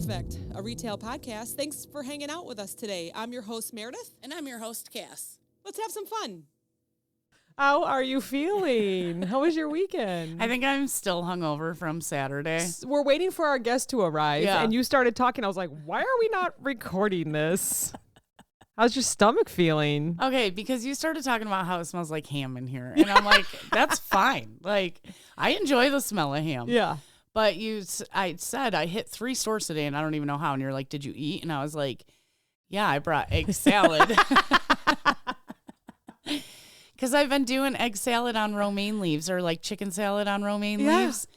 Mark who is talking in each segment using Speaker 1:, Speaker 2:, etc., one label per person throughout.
Speaker 1: Perfect, a retail podcast. Thanks for hanging out with us today. I'm your host, Meredith.
Speaker 2: And I'm your host, Cass.
Speaker 1: Let's have some fun.
Speaker 3: How are you feeling? How was your weekend?
Speaker 2: I think I'm still hungover from Saturday.
Speaker 3: We're waiting for our guest to arrive,
Speaker 2: Yeah.
Speaker 3: and you started talking. I was like, why are we not recording this? How's your stomach feeling?
Speaker 2: Okay, because you started talking about how it smells like ham in here. And I'm like, that's fine. Like, I enjoy the smell of ham.
Speaker 3: Yeah.
Speaker 2: But I said I hit 3 stores today, and I don't even know how. And you're like, did you eat? And I was like, yeah, I brought egg salad. Because I've been doing egg salad on romaine leaves or like chicken salad on romaine leaves.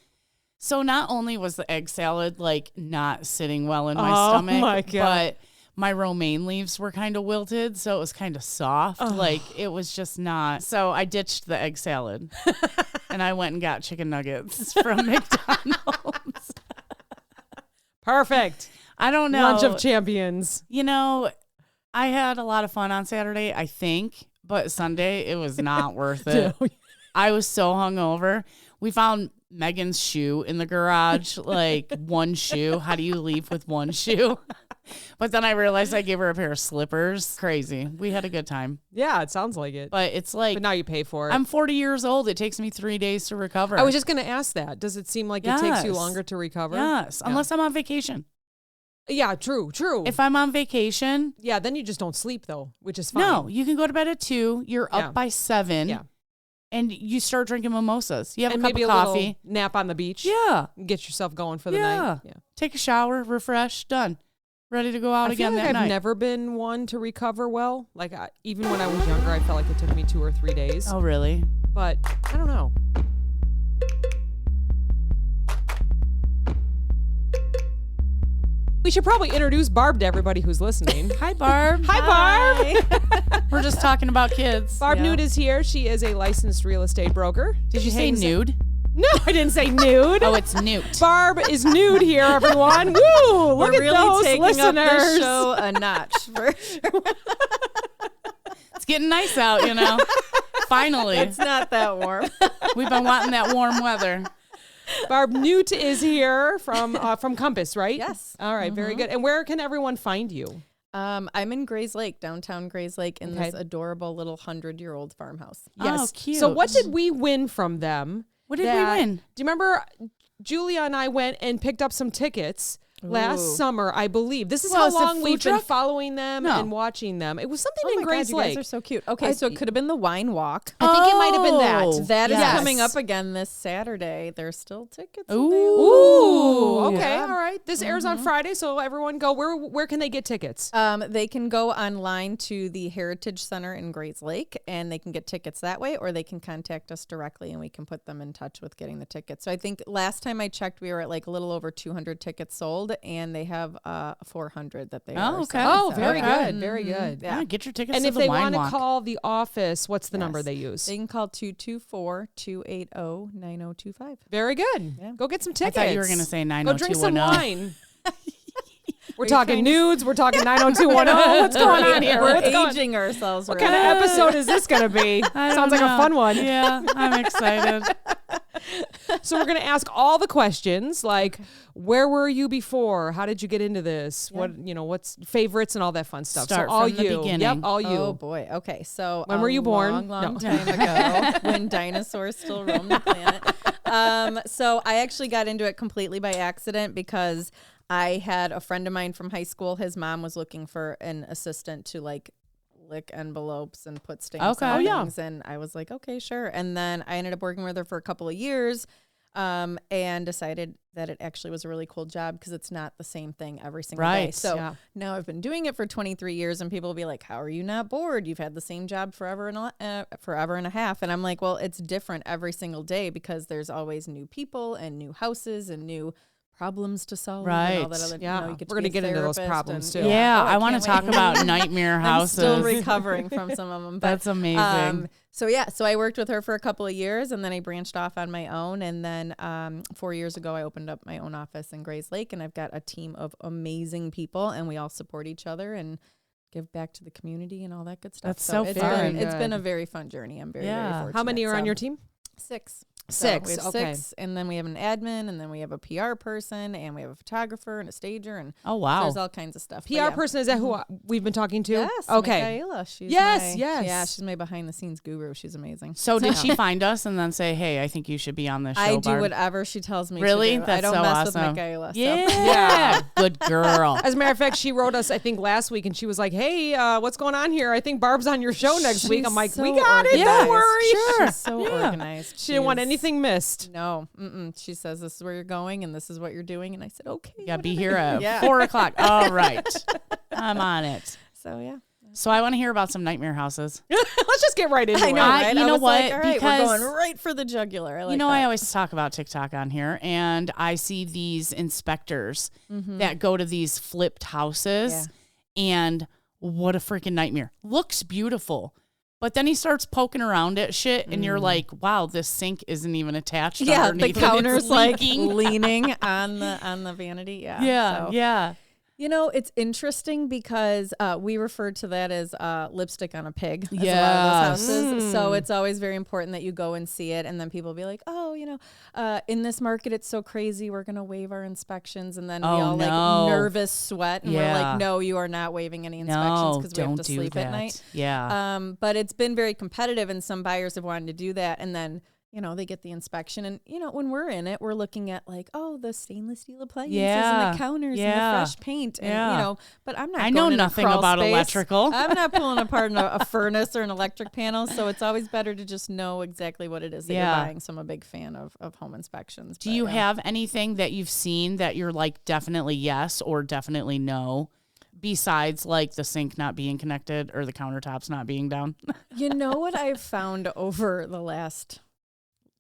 Speaker 2: So not only was the egg salad like not sitting well in my stomach,
Speaker 3: my God.
Speaker 2: but my romaine leaves were kind of wilted. So it was kind of soft. Like it was just not. So I ditched the egg salad and I went and got chicken nuggets from McDonald's.
Speaker 3: Perfect.
Speaker 2: I don't know.
Speaker 3: Lunch of champions.
Speaker 2: You know, I had a lot of fun on Saturday, I think. But Sunday, it was not worth it. I was so hungover. We found Megan's shoe in the garage, like one shoe. How do you leave with one shoe? But then I realized I gave her a pair of slippers. Crazy. We had a good time.
Speaker 3: Yeah, it sounds like it.
Speaker 2: But it's like,
Speaker 3: But now you pay for it.
Speaker 2: I'm 40 years old. It takes me 3 days to recover.
Speaker 3: I was just going to ask that. Does it seem like it takes you
Speaker 2: Yes.
Speaker 3: longer to recover?
Speaker 2: Yes, unless I'm on vacation.
Speaker 3: Yeah, true.
Speaker 2: If I'm on vacation,
Speaker 3: Yeah, then you just don't sleep, though, which is fine.
Speaker 2: no, you can go to bed at 2. You're
Speaker 3: Yeah.
Speaker 2: up by 7.
Speaker 3: Yeah.
Speaker 2: And you start drinking mimosas. You have
Speaker 3: And
Speaker 2: a cup
Speaker 3: maybe
Speaker 2: of
Speaker 3: a
Speaker 2: coffee.
Speaker 3: little nap on the beach.
Speaker 2: Yeah.
Speaker 3: Get yourself going for the
Speaker 2: Yeah.
Speaker 3: night. Yeah.
Speaker 2: Take a shower, refresh, done. Ready to go out
Speaker 3: I feel
Speaker 2: again
Speaker 3: like
Speaker 2: that
Speaker 3: I've
Speaker 2: night.
Speaker 3: never been one to recover well. Like even when I was younger, I felt like it took me 2 or 3 days.
Speaker 2: Oh, really?
Speaker 3: But I don't know. We should probably introduce Barb to everybody who's listening.
Speaker 2: Hi, Barb.
Speaker 3: Hi, Barb.
Speaker 2: We're just talking about kids.
Speaker 3: Barb
Speaker 2: Yeah.
Speaker 3: Noote is here. She is a licensed real estate broker.
Speaker 2: Did you say nude?
Speaker 3: No, I didn't say nude.
Speaker 2: Oh, it's Newt.
Speaker 3: Barb is nude here, everyone. Woo! Look
Speaker 4: We're
Speaker 3: at
Speaker 4: really
Speaker 3: those
Speaker 4: taking
Speaker 3: listeners.
Speaker 4: up this show a notch. For sure.
Speaker 2: It's getting nice out, you know. Finally.
Speaker 4: It's not that warm.
Speaker 2: We've been wanting that warm weather.
Speaker 3: Barb Noote is here from Compass, right?
Speaker 4: Yes.
Speaker 3: All right, very good. And where can everyone find you?
Speaker 4: I'm in Grays Lake, downtown Grays Lake, in
Speaker 3: Okay.
Speaker 4: this adorable little 100-year-old farmhouse.
Speaker 3: Yes.
Speaker 2: Oh, cute.
Speaker 3: So what did we win from them?
Speaker 2: What did we win?
Speaker 3: Do you remember Julia and I went and picked up some tickets last
Speaker 4: Ooh.
Speaker 3: summer, I believe. This is
Speaker 2: Well,
Speaker 3: how
Speaker 2: is it
Speaker 3: long
Speaker 2: food
Speaker 3: we've been
Speaker 2: truck?
Speaker 3: following them
Speaker 2: No.
Speaker 3: and watching them. It was something
Speaker 4: Oh
Speaker 3: in
Speaker 4: my
Speaker 3: Grays
Speaker 4: God, you
Speaker 3: Lake.
Speaker 4: guys are so cute. Okay, so it could have been the wine walk.
Speaker 3: I think it might have been that.
Speaker 2: Oh,
Speaker 4: That is
Speaker 2: yes.
Speaker 4: coming up again this Saturday. There's still tickets
Speaker 2: Ooh.
Speaker 4: available.
Speaker 3: Ooh, okay,
Speaker 4: Yeah.
Speaker 3: all right. This airs on Friday, so everyone go. Where can they get tickets?
Speaker 4: They can go online to the Heritage Center in Grays Lake, and they can get tickets that way, or they can contact us directly, and we can put them in touch with getting the tickets. So I think last time I checked, we were at like a little over 200 tickets sold, and they have 400 that they are.
Speaker 2: okay.
Speaker 3: Oh,
Speaker 4: So-
Speaker 3: very
Speaker 2: Okay.
Speaker 3: good, very good.
Speaker 2: Yeah, get your tickets
Speaker 3: And
Speaker 2: to
Speaker 3: if
Speaker 2: the
Speaker 3: they
Speaker 2: wine
Speaker 3: want to
Speaker 2: walk.
Speaker 3: call the office, what's the number
Speaker 4: Yes.
Speaker 3: they use?
Speaker 4: They can call 224-280-9025.
Speaker 3: Very good.
Speaker 4: Yeah.
Speaker 3: Go get some
Speaker 2: I
Speaker 3: tickets.
Speaker 2: thought you were going to say
Speaker 3: Go drink some
Speaker 2: 90210.
Speaker 3: wine. We're talking nudes. We're talking 90210. What's going on here?
Speaker 4: We're
Speaker 3: What's going-
Speaker 4: aging ourselves.
Speaker 3: What kind of episode is this going to be?
Speaker 2: I
Speaker 3: Sounds
Speaker 2: don't
Speaker 3: like a
Speaker 2: know.
Speaker 3: fun one.
Speaker 2: Yeah, I'm excited.
Speaker 3: So we're going to ask all the questions like, where were you before? How did you get into this? What, what's favorites and all that fun stuff.
Speaker 2: Start
Speaker 3: so all
Speaker 2: from the
Speaker 3: you.
Speaker 2: beginning.
Speaker 3: Yep, all you.
Speaker 4: Oh boy. Okay. So
Speaker 3: When were you born?
Speaker 4: Long
Speaker 3: No.
Speaker 4: time ago, when dinosaurs still roamed the planet. So I actually got into it completely by accident because I had a friend of mine from high school. His mom was looking for an assistant to like lick envelopes and put stamps
Speaker 2: Okay.
Speaker 4: on
Speaker 2: Oh,
Speaker 3: yeah.
Speaker 4: things. And I was like, okay, sure. And then I ended up working with her for a couple of years. And decided that it actually was a really cool job because it's not the same thing every single day.
Speaker 2: Right.
Speaker 4: So
Speaker 3: Yeah.
Speaker 4: now I've been doing it for 23 years and people will be like, how are you not bored? You've had the same job forever and a half. And I'm like, well, it's different every single day because there's always new people and new houses and new problems to solve. And all
Speaker 2: Right.
Speaker 4: that other,
Speaker 3: Yeah.
Speaker 4: you get
Speaker 3: We're
Speaker 4: to
Speaker 3: gonna
Speaker 4: be a
Speaker 3: get into those
Speaker 4: therapist
Speaker 3: problems,
Speaker 4: and-
Speaker 3: too.
Speaker 2: Yeah,
Speaker 4: Oh,
Speaker 2: I want
Speaker 4: can't
Speaker 2: to talk
Speaker 4: wait.
Speaker 2: about nightmare
Speaker 4: I'm
Speaker 2: houses.
Speaker 4: still recovering from some of them. But,
Speaker 2: That's amazing.
Speaker 4: so I worked with her for a couple of years and then I branched off on my own. And then 4 years ago, I opened up my own office in Grays Lake and I've got a team of amazing people and we all support each other and give back to the community and all that good stuff.
Speaker 2: That's so
Speaker 4: it's
Speaker 2: fun.
Speaker 4: been, it's been
Speaker 3: Good.
Speaker 4: a very fun journey. I'm very,
Speaker 2: Yeah.
Speaker 4: very fortunate.
Speaker 3: How many are on
Speaker 4: So,
Speaker 3: your team?
Speaker 4: 6.
Speaker 3: Six,
Speaker 4: we have
Speaker 3: okay.
Speaker 4: 6, and then we have an admin, and then we have a PR person, and we have a photographer and a stager, and
Speaker 2: Oh, wow.
Speaker 4: there's all kinds of stuff. But
Speaker 3: PR person, is that who we've been talking to?
Speaker 4: Yes.
Speaker 3: Okay.
Speaker 4: Michaela. She's
Speaker 3: Yes,
Speaker 4: my,
Speaker 3: yes.
Speaker 4: Yeah, she's my behind the scenes guru. She's amazing.
Speaker 2: So did she find us and then say, hey, I think you should be on this show,
Speaker 4: I do
Speaker 2: Barb?
Speaker 4: whatever she tells me
Speaker 2: Really?
Speaker 4: to do.
Speaker 2: That's
Speaker 4: I don't
Speaker 2: so
Speaker 4: mess
Speaker 2: awesome.
Speaker 4: with Michaela. So.
Speaker 2: Yeah. Good girl.
Speaker 3: As a matter of fact, she wrote us, I think, last week, and she was like, hey, what's going on here? I think Barb's on your show next week. I'm like,
Speaker 4: so
Speaker 3: we got it. Don't
Speaker 4: organized.
Speaker 3: worry.
Speaker 2: Sure.
Speaker 4: She's so organized.
Speaker 3: She didn't want
Speaker 4: She's-
Speaker 3: anything missed.
Speaker 4: No. She says, this is where you're going, and this is what you're doing. And I said, okay.
Speaker 2: Yeah, be here at
Speaker 4: Yeah.
Speaker 2: 4 o'clock. All right. I'm on it.
Speaker 4: So, yeah.
Speaker 2: So I want to hear about some nightmare houses.
Speaker 3: Let's just get right into
Speaker 4: I
Speaker 3: it.
Speaker 4: know, right?
Speaker 2: you
Speaker 4: I
Speaker 2: know
Speaker 4: was like,
Speaker 2: what?
Speaker 4: all right,
Speaker 2: Because-
Speaker 4: we're going right for the jugular. I like that.
Speaker 2: I always talk about TikTok on here, and I see these inspectors that go to these flipped houses, and what a freaking nightmare. Looks beautiful. But then he starts poking around at shit, and you're like, wow, this sink isn't even attached
Speaker 4: Yeah, the
Speaker 2: underneath.
Speaker 4: counter's
Speaker 2: It's
Speaker 4: like
Speaker 2: leaking.
Speaker 4: leaning on the vanity. Yeah.
Speaker 2: Yeah,
Speaker 4: So,
Speaker 2: yeah.
Speaker 4: You know, it's interesting because we refer to that as lipstick on a pig. As
Speaker 2: Yes.
Speaker 4: a lot of those houses. So it's always very important that you go and see it, and then people be like, "Oh, in this market, it's so crazy. We're gonna waive our inspections," and then we all
Speaker 2: no.
Speaker 4: like nervous sweat, and we're
Speaker 2: Yeah.
Speaker 4: like, "No, you are not waiving any inspections because we have
Speaker 2: don't
Speaker 4: to
Speaker 2: do
Speaker 4: sleep
Speaker 2: that.
Speaker 4: at night."
Speaker 2: Yeah.
Speaker 4: But it's been very competitive, and some buyers have wanted to do that, and then. They get the inspection, and when we're in it, we're looking at like, oh, the stainless steel appliances and the counters and the fresh paint, and but I'm not.
Speaker 2: I know
Speaker 4: going in a
Speaker 2: nothing
Speaker 4: crawl
Speaker 2: about
Speaker 4: space.
Speaker 2: electrical.
Speaker 4: I'm not pulling apart a furnace or an electric panel, so it's always better to just know exactly what it is that you're buying. So I'm a big fan of home inspections.
Speaker 2: Do you have anything that you've seen that you're like definitely yes or definitely no? Besides like the sink not being connected or the countertops not being down?
Speaker 4: You know what I've found over the last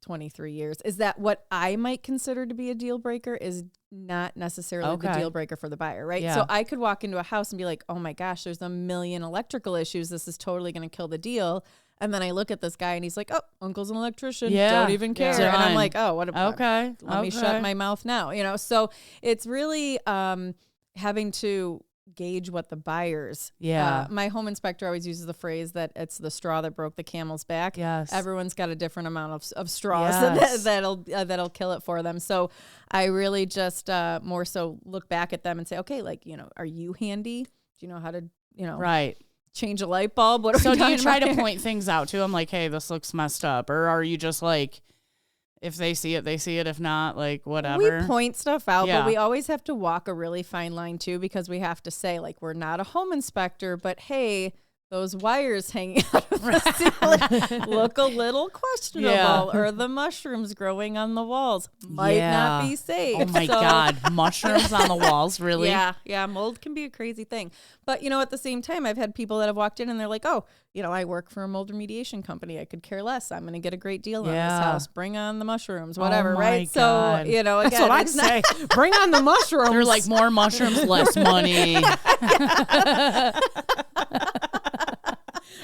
Speaker 4: 23 years is that what I might consider to be a deal breaker is not necessarily the deal breaker for the buyer, right?
Speaker 2: Yeah.
Speaker 4: So I could walk into a house and be like, oh my gosh, there's a million electrical issues. This is totally going to kill the deal. And then I look at this guy and he's like, oh, uncle's an electrician.
Speaker 2: Yeah.
Speaker 4: Don't even care.
Speaker 2: Done.
Speaker 4: And I'm like, oh, what about
Speaker 2: Okay.
Speaker 4: Let me shut my mouth now. So it's really having to gauge what the buyers. My home inspector always uses the phrase that it's the straw that broke the camel's back.
Speaker 2: Yes.
Speaker 4: Everyone's got a different amount of straws
Speaker 2: Yes.
Speaker 4: that'll kill it for them. So I really just more so look back at them and say, okay, like, are you handy? Do you know how to,
Speaker 2: Right.
Speaker 4: change a light bulb? What are
Speaker 2: So
Speaker 4: we
Speaker 2: do you
Speaker 4: talking
Speaker 2: try
Speaker 4: about
Speaker 2: to
Speaker 4: here?
Speaker 2: point things out to them like, hey, this looks messed up? Or are you just like, if they see it, they see it. If not, like, whatever.
Speaker 4: We point stuff out,
Speaker 2: Yeah.
Speaker 4: but we always have to walk a really fine line too, because we have to say, like, we're not a home inspector, but hey, those wires hanging out of the ceiling look a little questionable, or the mushrooms growing on the walls might not be safe.
Speaker 2: Oh my God. Mushrooms on the walls, really?
Speaker 4: Yeah, mold can be a crazy thing. But, at the same time, I've had people that have walked in and they're like, oh, I work for a mold remediation company. I could care less. I'm going to get a great deal on this house. Bring on the mushrooms, whatever,
Speaker 2: my
Speaker 4: right?
Speaker 2: God.
Speaker 4: So, again,
Speaker 3: That's what I'd
Speaker 4: it's not-
Speaker 3: say. Bring on the mushrooms.
Speaker 2: They're like, more mushrooms, less money.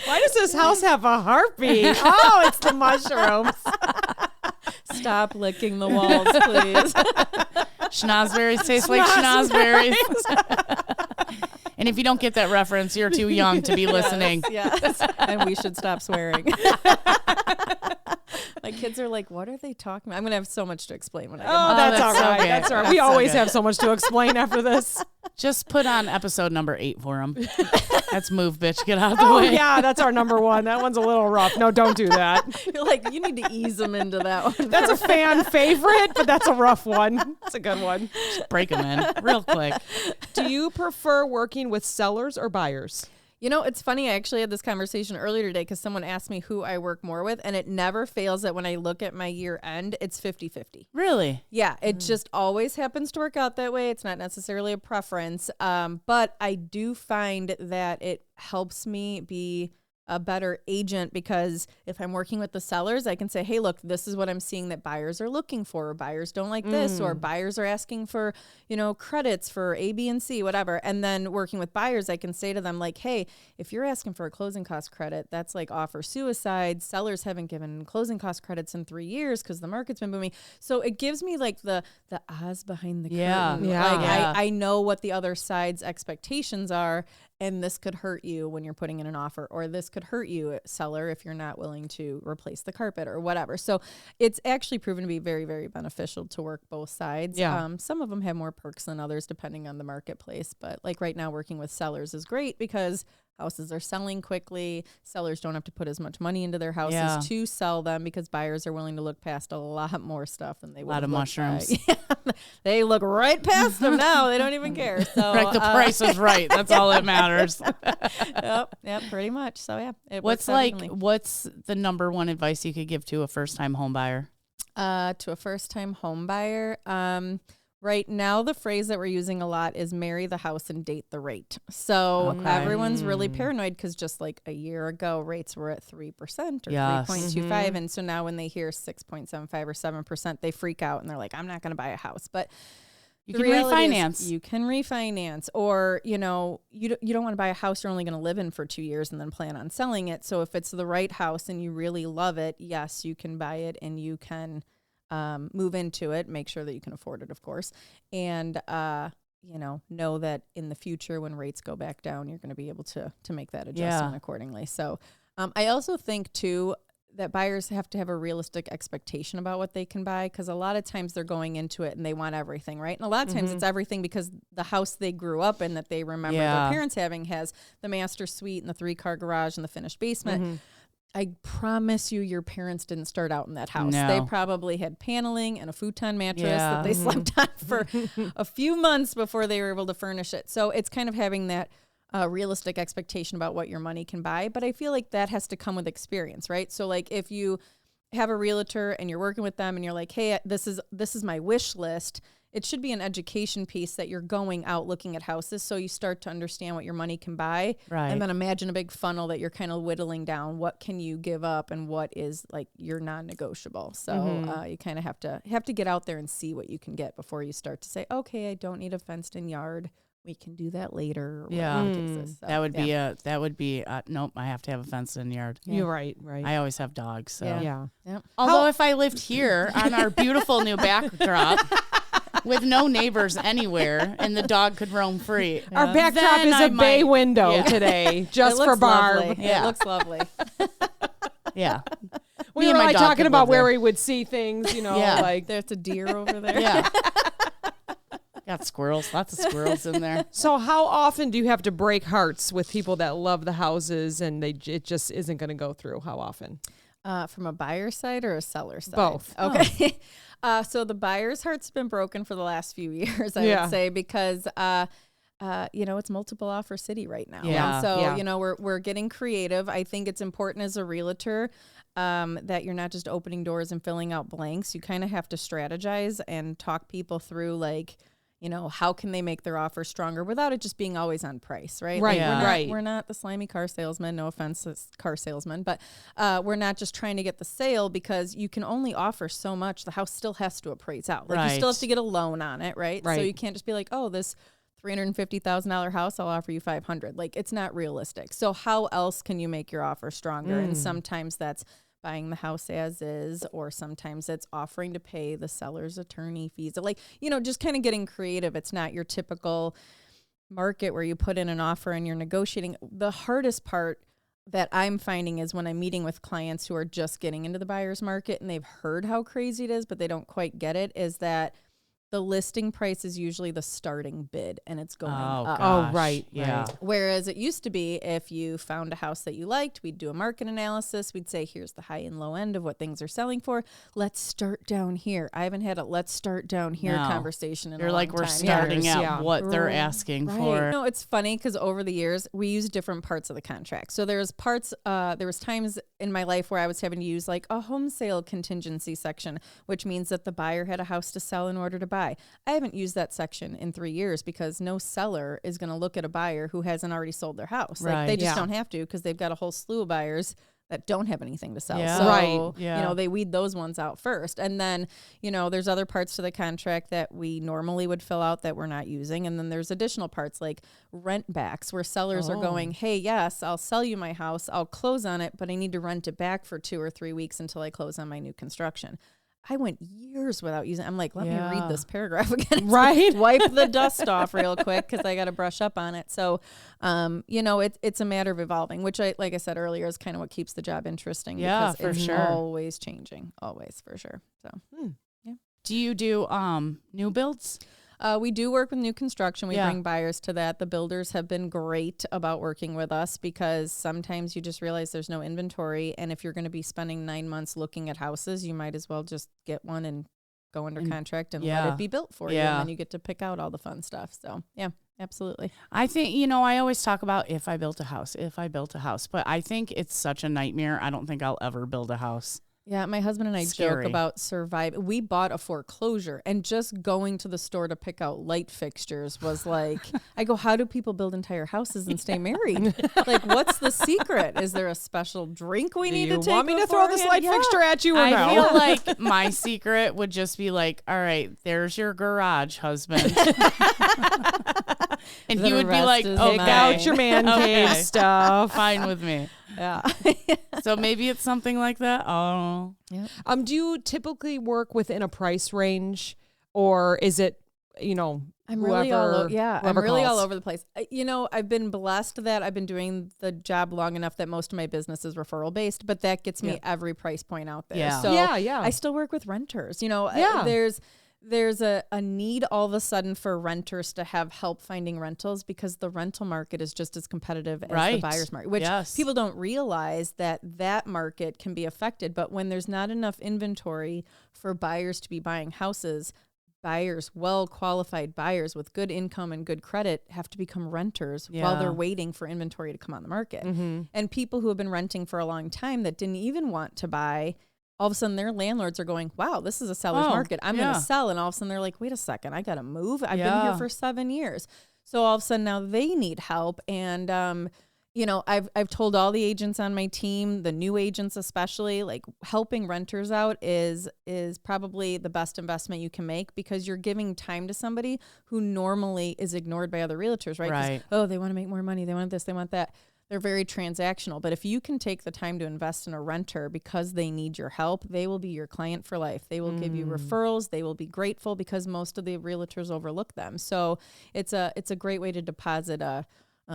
Speaker 3: why does this house have a heartbeat? Oh, it's the mushrooms.
Speaker 4: Stop licking the walls, please.
Speaker 2: Schnozberries taste like schnozberries. And if you don't get that reference, you're too young to be listening.
Speaker 4: Yes. And we should stop swearing. My kids are like, what are they talking about? I'm going to have so much to explain when I get home.
Speaker 3: Oh, that's
Speaker 2: that's
Speaker 3: all
Speaker 2: so
Speaker 3: right.
Speaker 2: good.
Speaker 3: That's all right.
Speaker 2: That's
Speaker 3: We
Speaker 2: so
Speaker 3: always
Speaker 2: good.
Speaker 3: have so much to explain after this.
Speaker 2: Just put on episode number 8 for them. That's move, bitch. Get out of the
Speaker 3: Oh,
Speaker 2: way.
Speaker 3: yeah, that's our number one. That one's a little rough. No, don't do that.
Speaker 4: You're like, you need to ease them into that one.
Speaker 3: That's a fan favorite, but that's a rough one. It's a good one.
Speaker 2: Break them in real quick.
Speaker 3: Do you prefer working with sellers or buyers?
Speaker 4: It's funny. I actually had this conversation earlier today because someone asked me who I work more with, and it never fails that when I look at my year end, it's 50-50.
Speaker 2: Really?
Speaker 4: Yeah, it just always happens to work out that way. It's not necessarily a preference, but I do find that it helps me be a better agent, because if I'm working with the sellers, I can say, hey, look, this is what I'm seeing that buyers are looking for, or buyers don't like this, or buyers are asking for, credits for A, B, and C, whatever. And then working with buyers, I can say to them like, hey, if you're asking for a closing cost credit, that's like offer suicide. Sellers haven't given closing cost credits in 3 years because the market's been booming. So it gives me like the Oz behind the curtain.
Speaker 3: Yeah.
Speaker 4: Like I know what the other side's expectations are. and this could hurt you when you're putting in an offer, or this could hurt you, seller, if you're not willing to replace the carpet or whatever. So it's actually proven to be very, very beneficial to work both sides.
Speaker 3: Yeah.
Speaker 4: Some of them have more perks than others depending on the marketplace. But like right now, working with sellers is great because houses are selling quickly. Sellers don't have to put as much money into their houses to sell them because buyers are willing to look past a lot more stuff than they would. A lot of mushrooms. They look right past them now. They don't even care. So
Speaker 2: like the price is right. That's all that matters.
Speaker 4: Yep, pretty much. So yeah.
Speaker 2: What's the number one advice you could give to a first-time home buyer?
Speaker 4: To a first-time home buyer, right now, the phrase that we're using a lot is marry the house and date the rate. So everyone's really paranoid because just like a year ago, rates were at 3% or 3.25. And so now when they hear 6.75 or 7%, they freak out and they're like, I'm not going to buy a house. But
Speaker 2: you can refinance.
Speaker 4: You can refinance, or, you don't want to buy a house you're only going to live in for 2 years and then plan on selling it. So if it's the right house and you really love it, yes, you can buy it and you can move into it, make sure that you can afford it, of course. And, know that in the future when rates go back down, you're going to be able to make that adjustment accordingly. So I also think, too, that buyers have to have a realistic expectation about what they can buy, because a lot of times they're going into it and they want everything, right? And a lot of times it's everything because the house they grew up in that they remember their parents having has the master suite and the 3-car garage and the finished basement. I promise you, your parents didn't start out in that house.
Speaker 2: No.
Speaker 4: They probably had paneling and a futon mattress that they slept on for a few months before they were able to furnish it. So it's kind of having that realistic expectation about what your money can buy. But I feel like that has to come with experience, right? So like if you have a realtor and you're working with them and you're like, hey, this is my wish list, it should be an education piece that you're going out looking at houses so you start to understand what your money can buy. Right. And then imagine a big funnel that you're kind of whittling down. What can you give up and what is like your non-negotiable? So you kind of have to get out there and see what you can get before you start to say, okay, I don't need a fenced-in yard. We can do that later.
Speaker 2: Yeah. So, that would be nope, I have to have a fenced-in yard.
Speaker 3: Yeah. You're right.
Speaker 2: I always have dogs. So.
Speaker 3: Yeah.
Speaker 2: Although if I lived here on our beautiful new backdrop with no neighbors anywhere and the dog could roam free.
Speaker 3: Our backdrop is a bay window today, just for Barb.
Speaker 4: Yeah. It looks lovely.
Speaker 2: Yeah.
Speaker 3: We were like talking about where we would see things, like
Speaker 4: there's a deer over there.
Speaker 2: Yeah. Got squirrels, lots of squirrels in there.
Speaker 3: So how often do you have to break hearts with people that love the houses and it just isn't going to go through? How often?
Speaker 4: From a buyer side or a seller side?
Speaker 3: Both.
Speaker 4: Okay. So the buyer's heart's been broken for the last few years, I would say, because it's multiple offer city right now.
Speaker 2: Yeah.
Speaker 4: So, we're getting creative. I think it's important as a realtor that you're not just opening doors and filling out blanks. You kind of have to strategize and talk people through, like, how can they make their offer stronger without it just being always on price, right?
Speaker 3: Right,
Speaker 4: Like we're not the slimy car salesman, no offense to car salesmen, but we're not just trying to get the sale, because you can only offer so much. The house still has to appraise out. Like you still have to get a loan on it, right? So you can't just be like, oh, this $350,000 house, I'll offer you $500,000. Like, it's not realistic. So how else can you make your offer stronger? And sometimes that's buying the house as is, or sometimes it's offering to pay the seller's attorney fees. Like, just kind of getting creative. It's not your typical market where you put in an offer and you're negotiating. The hardest part that I'm finding is when I'm meeting with clients who are just getting into the buyer's market and they've heard how crazy it is, but they don't quite get it, is that the listing price is usually the starting bid and it's going up.
Speaker 2: Gosh.
Speaker 3: Oh, right.
Speaker 2: Yeah.
Speaker 3: Right.
Speaker 4: Whereas it used to be, if you found a house that you liked, we'd do a market analysis. We'd say, here's the high and low end of what things are selling for. Let's start down here. I haven't had a let's start down here conversation in a long time.
Speaker 2: We're starting at what they're asking for.
Speaker 4: It's funny because over the years, we use different parts of the contract. So there was times in my life where I was having to use like a home sale contingency section, which means that the buyer had a house to sell in order to buy. I haven't used that section in 3 years because no seller is going to look at a buyer who hasn't already sold their house. Like, they just don't have to, because they've got a whole slew of buyers that don't have anything to sell.
Speaker 2: Yeah.
Speaker 4: So, they weed those ones out first. And then, there's other parts to the contract that we normally would fill out that we're not using. And then there's additional parts like rent backs, where sellers are going, hey, yes, I'll sell you my house. I'll close on it, but I need to rent it back for 2 or 3 weeks until I close on my new construction. I went years without using. I'm like, let me
Speaker 2: Yeah.
Speaker 4: read this paragraph again.
Speaker 3: Right.
Speaker 4: Wipe the dust off real quick because I got to brush up on it. So, it's a matter of evolving, which like I said earlier, is kind of what keeps the job interesting.
Speaker 2: Yeah,
Speaker 4: because
Speaker 2: for
Speaker 4: it's
Speaker 2: sure.
Speaker 4: always changing, always for sure. So,
Speaker 2: Do you do new builds?
Speaker 4: we do work with new construction. We
Speaker 2: Yeah.
Speaker 4: bring buyers to that. The builders have been great about working with us because sometimes you just realize there's no inventory. And if you're going to be spending 9 months looking at houses, you might as well just get one and go under contract and let
Speaker 2: yeah.
Speaker 4: it be built for you.
Speaker 2: Yeah.
Speaker 4: And then you get to pick out all the fun stuff. So, yeah, absolutely.
Speaker 2: I think, I always talk about if I built a house, but I think it's such a nightmare. I don't think I'll ever build a house.
Speaker 4: Yeah, my husband and I
Speaker 2: Scary.
Speaker 4: joke about surviving. We bought a foreclosure, and just going to the store to pick out light fixtures was like, I go, how do people build entire houses and stay married? Like, what's the secret? Is there a special drink we need to
Speaker 3: You
Speaker 4: take?
Speaker 3: want me to throw this light
Speaker 4: beforehand?
Speaker 3: fixture at you or
Speaker 2: I
Speaker 3: no?
Speaker 2: feel like my secret would just be like, all right, there's your garage, husband. And
Speaker 4: The
Speaker 2: he would be
Speaker 4: rest
Speaker 2: like,
Speaker 4: is
Speaker 2: okay,
Speaker 3: Pick out your man cave
Speaker 2: Okay.
Speaker 3: stuff.
Speaker 2: fine with me.
Speaker 4: Yeah.
Speaker 2: So maybe it's something like that. Oh,
Speaker 3: Do you typically work within a price range, or is it,
Speaker 4: I'm really all over.
Speaker 3: whoever-
Speaker 4: Yeah, I'm
Speaker 3: whoever
Speaker 4: really all
Speaker 3: calls?
Speaker 4: over the place. I've been blessed that I've been doing the job long enough that most of my business is referral based, but that gets me every price point out there.
Speaker 2: Yeah.
Speaker 4: So
Speaker 3: Yeah.
Speaker 4: I still work with renters.
Speaker 3: Yeah.
Speaker 4: There's a need all of a sudden for renters to have help finding rentals because the rental market is just as competitive as the
Speaker 2: Right.
Speaker 4: buyer's market, which
Speaker 2: Yes.
Speaker 4: people don't realize that market can be affected. But when there's not enough inventory for buyers to be buying houses, buyers, well-qualified buyers with good income and good credit have to become renters while
Speaker 2: Yeah.
Speaker 4: they're waiting for inventory to come on the market.
Speaker 3: Mm-hmm.
Speaker 4: And people who have been renting for a long time that didn't even want to buy, all of a sudden their landlords are going, wow, this is a seller's
Speaker 2: Oh,
Speaker 4: market. I'm going
Speaker 2: yeah.
Speaker 4: to sell. And all of a sudden they're like, wait a second, I got to move. I've been
Speaker 2: Yeah.
Speaker 4: here for 7 years. So all of a sudden now they need help. And, I've told all the agents on my team, the new agents especially, like helping renters out is probably the best investment you can make because you're giving time to somebody who normally is ignored by other realtors, right? 'Cause,
Speaker 2: Right.
Speaker 4: oh, they want to make more money. They want this, they want that. They're very transactional. But if you can take the time to invest in a renter because they need your help, they will be your client for life. They will give you referrals. They will be grateful because most of the realtors overlook them. So it's a great way to deposit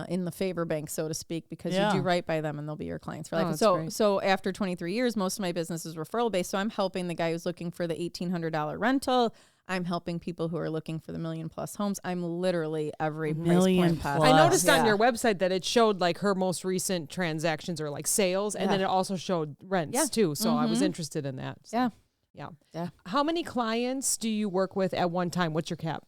Speaker 4: in the favor bank, so to speak, because
Speaker 2: Yeah.
Speaker 4: you do right by them and they'll be your clients for life.
Speaker 3: that's
Speaker 4: So
Speaker 3: great.
Speaker 4: so after 23 years, most of my business is referral based. So I'm helping the guy who's looking for the $1,800 rental. I'm helping people who are looking for the $1 million+ homes. I'm literally every price
Speaker 2: $1
Speaker 4: point possible.
Speaker 2: million+.
Speaker 3: I noticed on
Speaker 4: Yeah.
Speaker 3: your website that it showed like her most recent transactions are like sales, and
Speaker 4: Yeah.
Speaker 3: then it also showed rents
Speaker 4: Yeah.
Speaker 3: too. So I was
Speaker 4: Mhm.
Speaker 3: interested in that. So,
Speaker 4: Yeah.
Speaker 3: yeah.
Speaker 4: Yeah.
Speaker 3: How many clients do you work with at one time? What's your cap?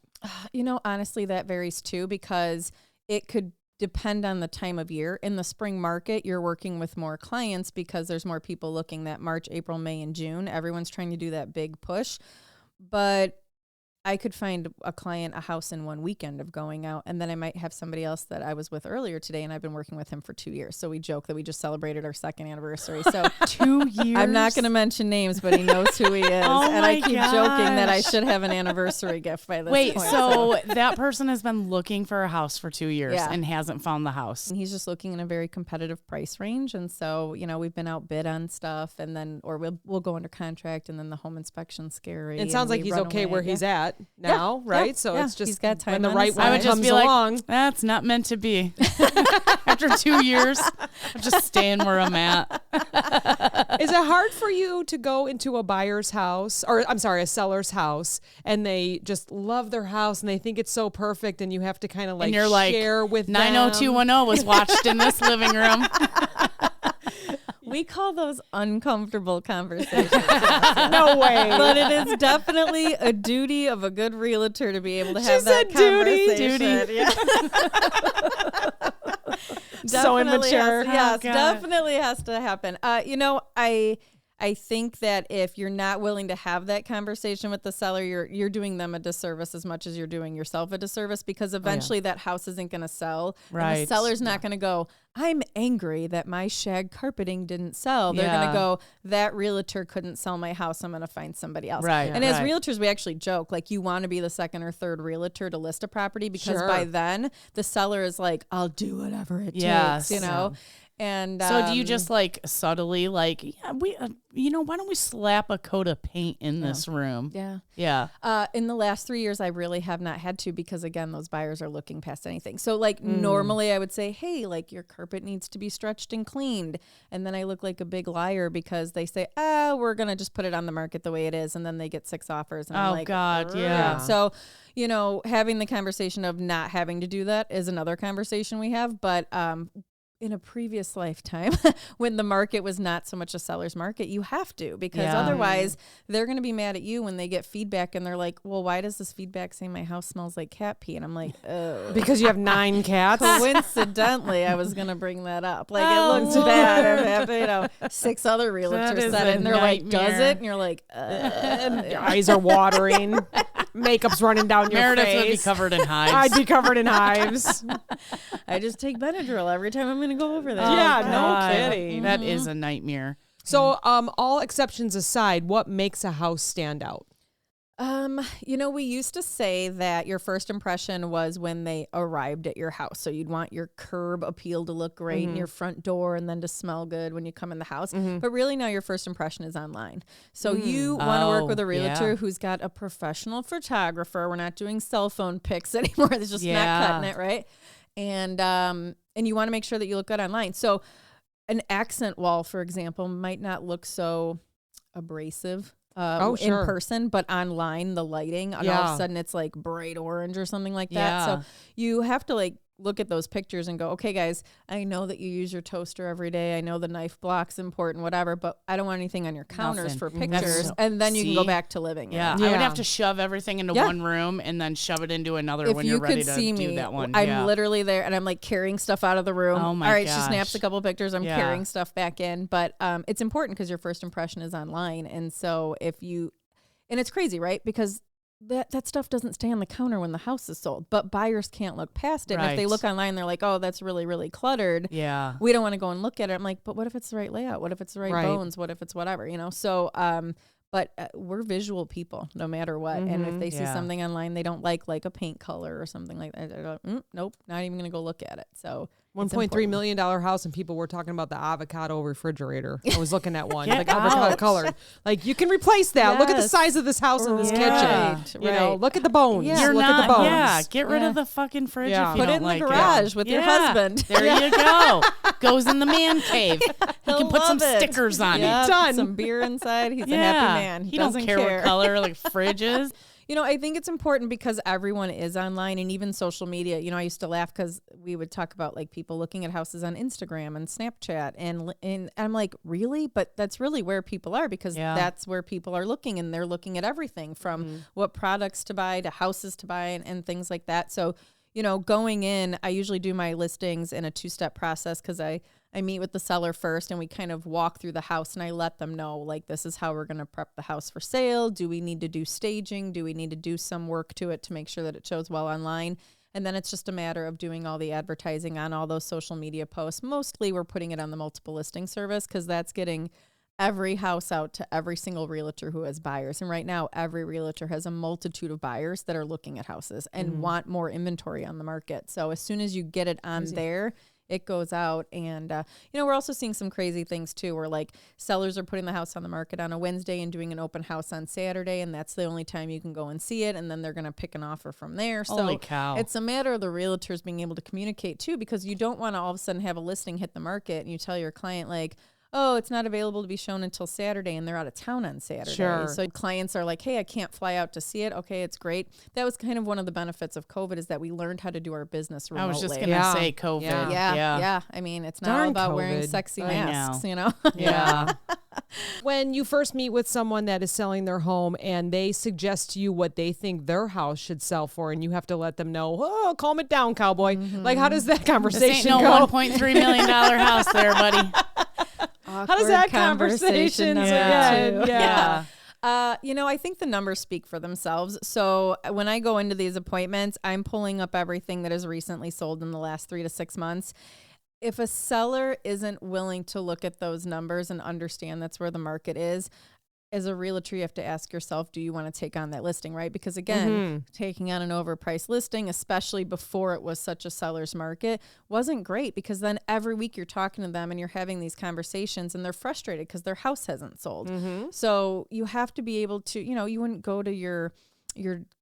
Speaker 4: Honestly, that varies too because it could depend on the time of year. In the spring market, you're working with more clients because there's more people looking that March, April, May, and June. Everyone's trying to do that big push. But I could find a client a house in one weekend of going out, and then I might have somebody else that I was with earlier today, and I've been working with him for 2 years. So we joke that we just celebrated our 2nd anniversary. So
Speaker 2: 2 years.
Speaker 4: I'm not going to mention names, but he knows who he is.
Speaker 2: Oh
Speaker 4: And I
Speaker 2: my
Speaker 4: keep joking that I
Speaker 2: gosh.
Speaker 4: should have an anniversary gift by this
Speaker 2: Wait,
Speaker 4: point.
Speaker 2: so that person has been looking for a house for 2 years
Speaker 4: Yeah.
Speaker 2: and hasn't found the house.
Speaker 4: And he's just looking in a very competitive price range. And so, we've been outbid on stuff and then, or we'll go under contract and then the home inspection's scary.
Speaker 3: It sounds
Speaker 4: and
Speaker 3: like
Speaker 4: we
Speaker 3: he's
Speaker 4: run
Speaker 3: okay
Speaker 4: away.
Speaker 3: where he's at now, right? So
Speaker 4: yeah.
Speaker 3: it's just
Speaker 4: He's got time
Speaker 3: when the
Speaker 4: on
Speaker 3: right
Speaker 4: his
Speaker 3: one
Speaker 2: I would just
Speaker 3: comes
Speaker 2: be like,
Speaker 3: along.
Speaker 2: that's not meant to be. After 2 years, I'm just staying where I'm at.
Speaker 3: Is it hard for you to go into a buyer's house, or I'm sorry, a seller's house, and they just love their house and they think it's so perfect, and you have to kind of like
Speaker 2: And you're like,
Speaker 3: share with
Speaker 2: 90210 was watched in this living room.
Speaker 4: We call those uncomfortable conversations.
Speaker 3: them? No way.
Speaker 4: But it is definitely a duty of a good realtor to be able to
Speaker 3: She
Speaker 4: have that
Speaker 3: said duty.
Speaker 4: conversation.
Speaker 2: Duty.
Speaker 4: Yeah.
Speaker 3: So
Speaker 4: Definitely
Speaker 3: immature.
Speaker 4: has to- yes,
Speaker 2: Oh, God.
Speaker 4: definitely has to happen. I think that if you're not willing to have that conversation with the seller, you're doing them a disservice as much as you're doing yourself a disservice because eventually that house isn't going to sell. And the
Speaker 2: Right.
Speaker 4: seller's not going to go, I'm angry that my shag carpeting didn't sell. They're going
Speaker 2: Yeah.
Speaker 4: to go, that realtor couldn't sell my house. I'm going to find somebody else.
Speaker 2: Right,
Speaker 4: And as
Speaker 2: right.
Speaker 4: realtors, we actually joke, like you want to be the second or third realtor to list a property because
Speaker 3: Sure.
Speaker 4: by then the seller is like, I'll do whatever it
Speaker 2: Yes.
Speaker 4: takes, And
Speaker 2: so do you just like subtly like, yeah, we, why don't we slap a coat of paint in this room?
Speaker 4: Yeah.
Speaker 2: Yeah.
Speaker 4: In the last 3 years, I really have not had to because, again, those buyers are looking past anything. So, like, normally I would say, hey, like, your carpet needs to be stretched and cleaned. And then I look like a big liar because they say, we're going to just put it on the market the way it is. And then they get 6 offers. And I'm like,
Speaker 2: God,
Speaker 4: Ugh.
Speaker 2: yeah.
Speaker 4: So, having the conversation of not having to do that is another conversation we have. But in a previous lifetime, when the market was not so much a seller's market, you have to, because otherwise they're going to be mad at you when they get feedback and they're like, well, why does this feedback say my house smells like cat pee? And I'm like, oh.
Speaker 3: Because you have 9 cats.
Speaker 4: Coincidentally, I was going to bring that up. Like, it looks bad. After, 6 other realtors said it, and they're like, does it? And you're like,
Speaker 3: Your eyes are watering. Makeup's running down your
Speaker 2: Meredith
Speaker 3: face.
Speaker 2: would be covered in hives.
Speaker 3: I'd be covered in hives.
Speaker 4: I just take Benadryl every time I'm going to go over there.
Speaker 3: Yeah,
Speaker 2: God.
Speaker 3: no kidding.
Speaker 2: That is a nightmare.
Speaker 3: So, all exceptions aside, what makes a house stand out?
Speaker 4: We used to say that your first impression was when they arrived at your house. So you'd want your curb appeal to look great and your front door, and then to smell good when you come in the house. But really now your first impression is online. So you want to work with a realtor who's got a professional photographer. We're not doing cell phone pics anymore. It's just not cutting it, right? And you want to make sure that you look good online. So an accent wall, for example, might not look so abrasive in person, but online, the lighting, and all of a sudden it's like bright orange or something like that. So you have to like look at those pictures and go, okay, guys, I know that you use your toaster every day. I know the knife block's important, whatever, but I don't want anything on your counters for pictures. And then you can go back to living.
Speaker 2: Yeah. I would have to shove everything into one room and then shove it into another when you're ready to do that one.
Speaker 4: I'm literally there and I'm like carrying stuff out of the room.
Speaker 2: Oh my
Speaker 4: All right,
Speaker 2: gosh.
Speaker 4: she snaps a couple pictures. I'm carrying stuff back in. But it's important because your first impression is online. And so and it's crazy, right? Because that stuff doesn't stay on the counter when the house is sold, but buyers can't look past it. And if they look online, they're like, oh, that's really, really cluttered.
Speaker 2: Yeah.
Speaker 4: We don't want to go and look at it. I'm like, but what if it's the right layout? What if it's the right bones? What if it's whatever, So, but we're visual people no matter what. And if they see something online they don't like a paint color or something like that, they're like, nope, not even going to go look at it. So
Speaker 3: $1.3 million house, and people were talking about the avocado refrigerator. I was looking at one, like avocado colored. Like, you can replace that. Look at the size of this house and this kitchen. You know, look at the bones.
Speaker 4: Yeah.
Speaker 3: Look at the bones.
Speaker 2: Yeah, get rid of the fucking fridge if you
Speaker 4: Put it
Speaker 2: don't
Speaker 4: in
Speaker 2: like
Speaker 4: the garage with your husband.
Speaker 2: There you go. Goes in the man cave. He can put some stickers on it.
Speaker 3: Done.
Speaker 4: Some beer inside. He's a happy man.
Speaker 2: He doesn't care what color like fridge is.
Speaker 4: I think it's important because everyone is online, and even social media. I used to laugh because we would talk about like people looking at houses on Instagram and Snapchat, and I'm like, really? But that's really where people are, because that's where people are looking, and they're looking at everything from what products to buy to houses to buy and things like that. So, going in, I usually do my listings in a 2-step process because I meet with the seller first and we kind of walk through the house, and I let them know, like, this is how we're going to prep the house for sale. Do we need to do staging? Do we need to do some work to it to make sure that it shows well online? And then it's just a matter of doing all the advertising on all those social media posts. Mostly we're putting it on the multiple listing service because that's getting every house out to every single realtor who has buyers. And right now, every realtor has a multitude of buyers that are looking at houses and want more inventory on the market. So as soon as you get it on there, it goes out. And, we're also seeing some crazy things too, where like sellers are putting the house on the market on a Wednesday and doing an open house on Saturday. And that's the only time you can go and see it. And then they're going to pick an offer from there.
Speaker 2: Holy
Speaker 4: So
Speaker 2: cow.
Speaker 4: it's a matter of the realtors being able to communicate too, because you don't want to all of a sudden have a listing hit the market and you tell your client like, oh, it's not available to be shown until Saturday, and they're out of town on Saturday.
Speaker 3: Sure.
Speaker 4: So clients are like, hey, I can't fly out to see it. Okay, it's great. That was kind of one of the benefits of COVID, is that we learned how to do our business remotely.
Speaker 2: I was just going to say COVID.
Speaker 4: Yeah. I mean, it's not all about wearing sexy masks,
Speaker 3: Yeah. When you first meet with someone that is selling their home and they suggest to you what they think their house should sell for, and you have to let them know, oh, calm it down, cowboy. Like, how does that conversation
Speaker 2: This ain't
Speaker 3: go?
Speaker 2: no $1.3 million house there, buddy.
Speaker 3: How does that conversation again? Yeah.
Speaker 4: I think the numbers speak for themselves. So when I go into these appointments, I'm pulling up everything that has recently sold in the last 3 to 6 months. If a seller isn't willing to look at those numbers and understand that's where the market is, as a realtor, you have to ask yourself, do you want to take on that listing, right? Because again, taking on an overpriced listing, especially before it was such a seller's market, wasn't great, because then every week you're talking to them and you're having these conversations and they're frustrated because their house hasn't sold. So you have to be able to, you wouldn't go to your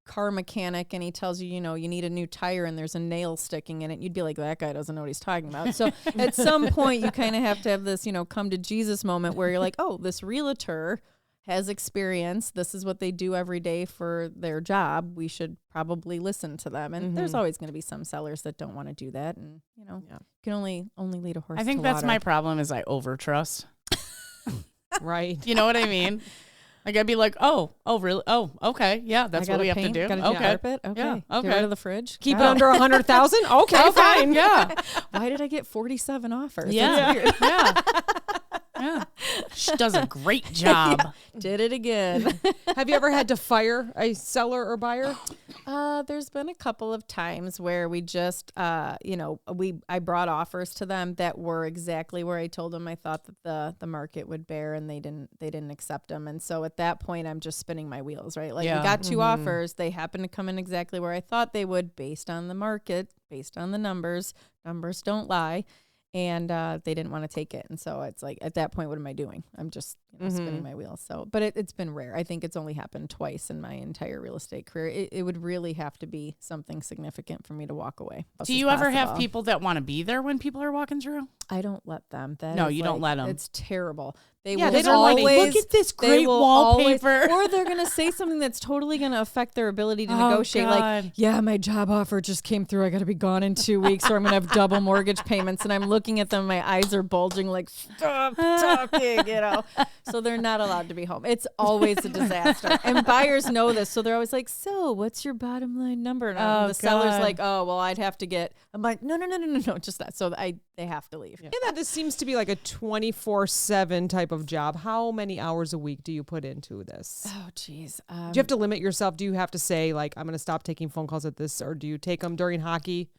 Speaker 4: car mechanic and he tells you, you need a new tire and there's a nail sticking in it. You'd be like, that guy doesn't know what he's talking about. So at some point you kind of have to have this, come to Jesus moment where you're like, oh, this realtor has experience. This is what they do every day for their job. We should probably listen to them. And there's always going to be some sellers that don't want to do that. And, you can only lead a horse
Speaker 2: I think
Speaker 4: to
Speaker 2: that's
Speaker 4: water.
Speaker 2: my problem is I overtrust.
Speaker 3: Right.
Speaker 2: You know what I mean? Like I'd be like, oh, really? Oh, okay. Yeah, that's what we have to do.
Speaker 4: Gotta do carpet? Okay.
Speaker 2: Yeah, okay.
Speaker 4: Get rid of the fridge.
Speaker 3: Keep it under 100,000. Okay, fine.
Speaker 2: Yeah.
Speaker 4: Why did I get 47 offers?
Speaker 2: Yeah.
Speaker 4: That's weird.
Speaker 2: Yeah. Yeah. She does a great job.
Speaker 4: Did it again.
Speaker 3: Have you ever had to fire a seller or buyer?
Speaker 4: There's been a couple of times where we just, I brought offers to them that were exactly where I told them I thought that the market would bear, and they didn't accept them. And so at that point, I'm just spinning my wheels, right? Like we got two offers. They happened to come in exactly where I thought they would, based on the market, based on the numbers. Numbers don't lie. And they didn't want to take it. And so it's like, at that point, what am I doing? I'm just spinning my wheels. So, but it's been rare. I think it's only happened twice in my entire real estate career. It would really have to be something significant for me to walk away.
Speaker 2: Do you ever have people that want to be there when people are walking through?
Speaker 4: I don't let them.
Speaker 2: No, you don't let them.
Speaker 4: It's terrible. They
Speaker 3: Yeah,
Speaker 4: will
Speaker 3: they don't
Speaker 4: always,
Speaker 3: like,
Speaker 2: look at this great wallpaper.
Speaker 4: or they're going to say something that's totally going to affect their ability to
Speaker 2: Oh,
Speaker 4: negotiate.
Speaker 2: God.
Speaker 4: Like, yeah, my job offer just came through. I got to be gone in 2 weeks, or I'm going to have double mortgage payments. And I'm looking at them. My eyes are bulging like, stop talking, So they're not allowed to be home. It's always a disaster. And buyers know this. So they're always like, so what's your bottom line number? And the seller's like, oh, well, I'd have to get. I'm like, no, just that. So they have to leave.
Speaker 3: Yeah, that this seems to be like a 24/7 type of job. How many hours a week do you put into this?
Speaker 4: Oh, geez.
Speaker 3: Do you have to limit yourself? Do you have to say, like, I'm going to stop taking phone calls at this, or do you take them during hockey?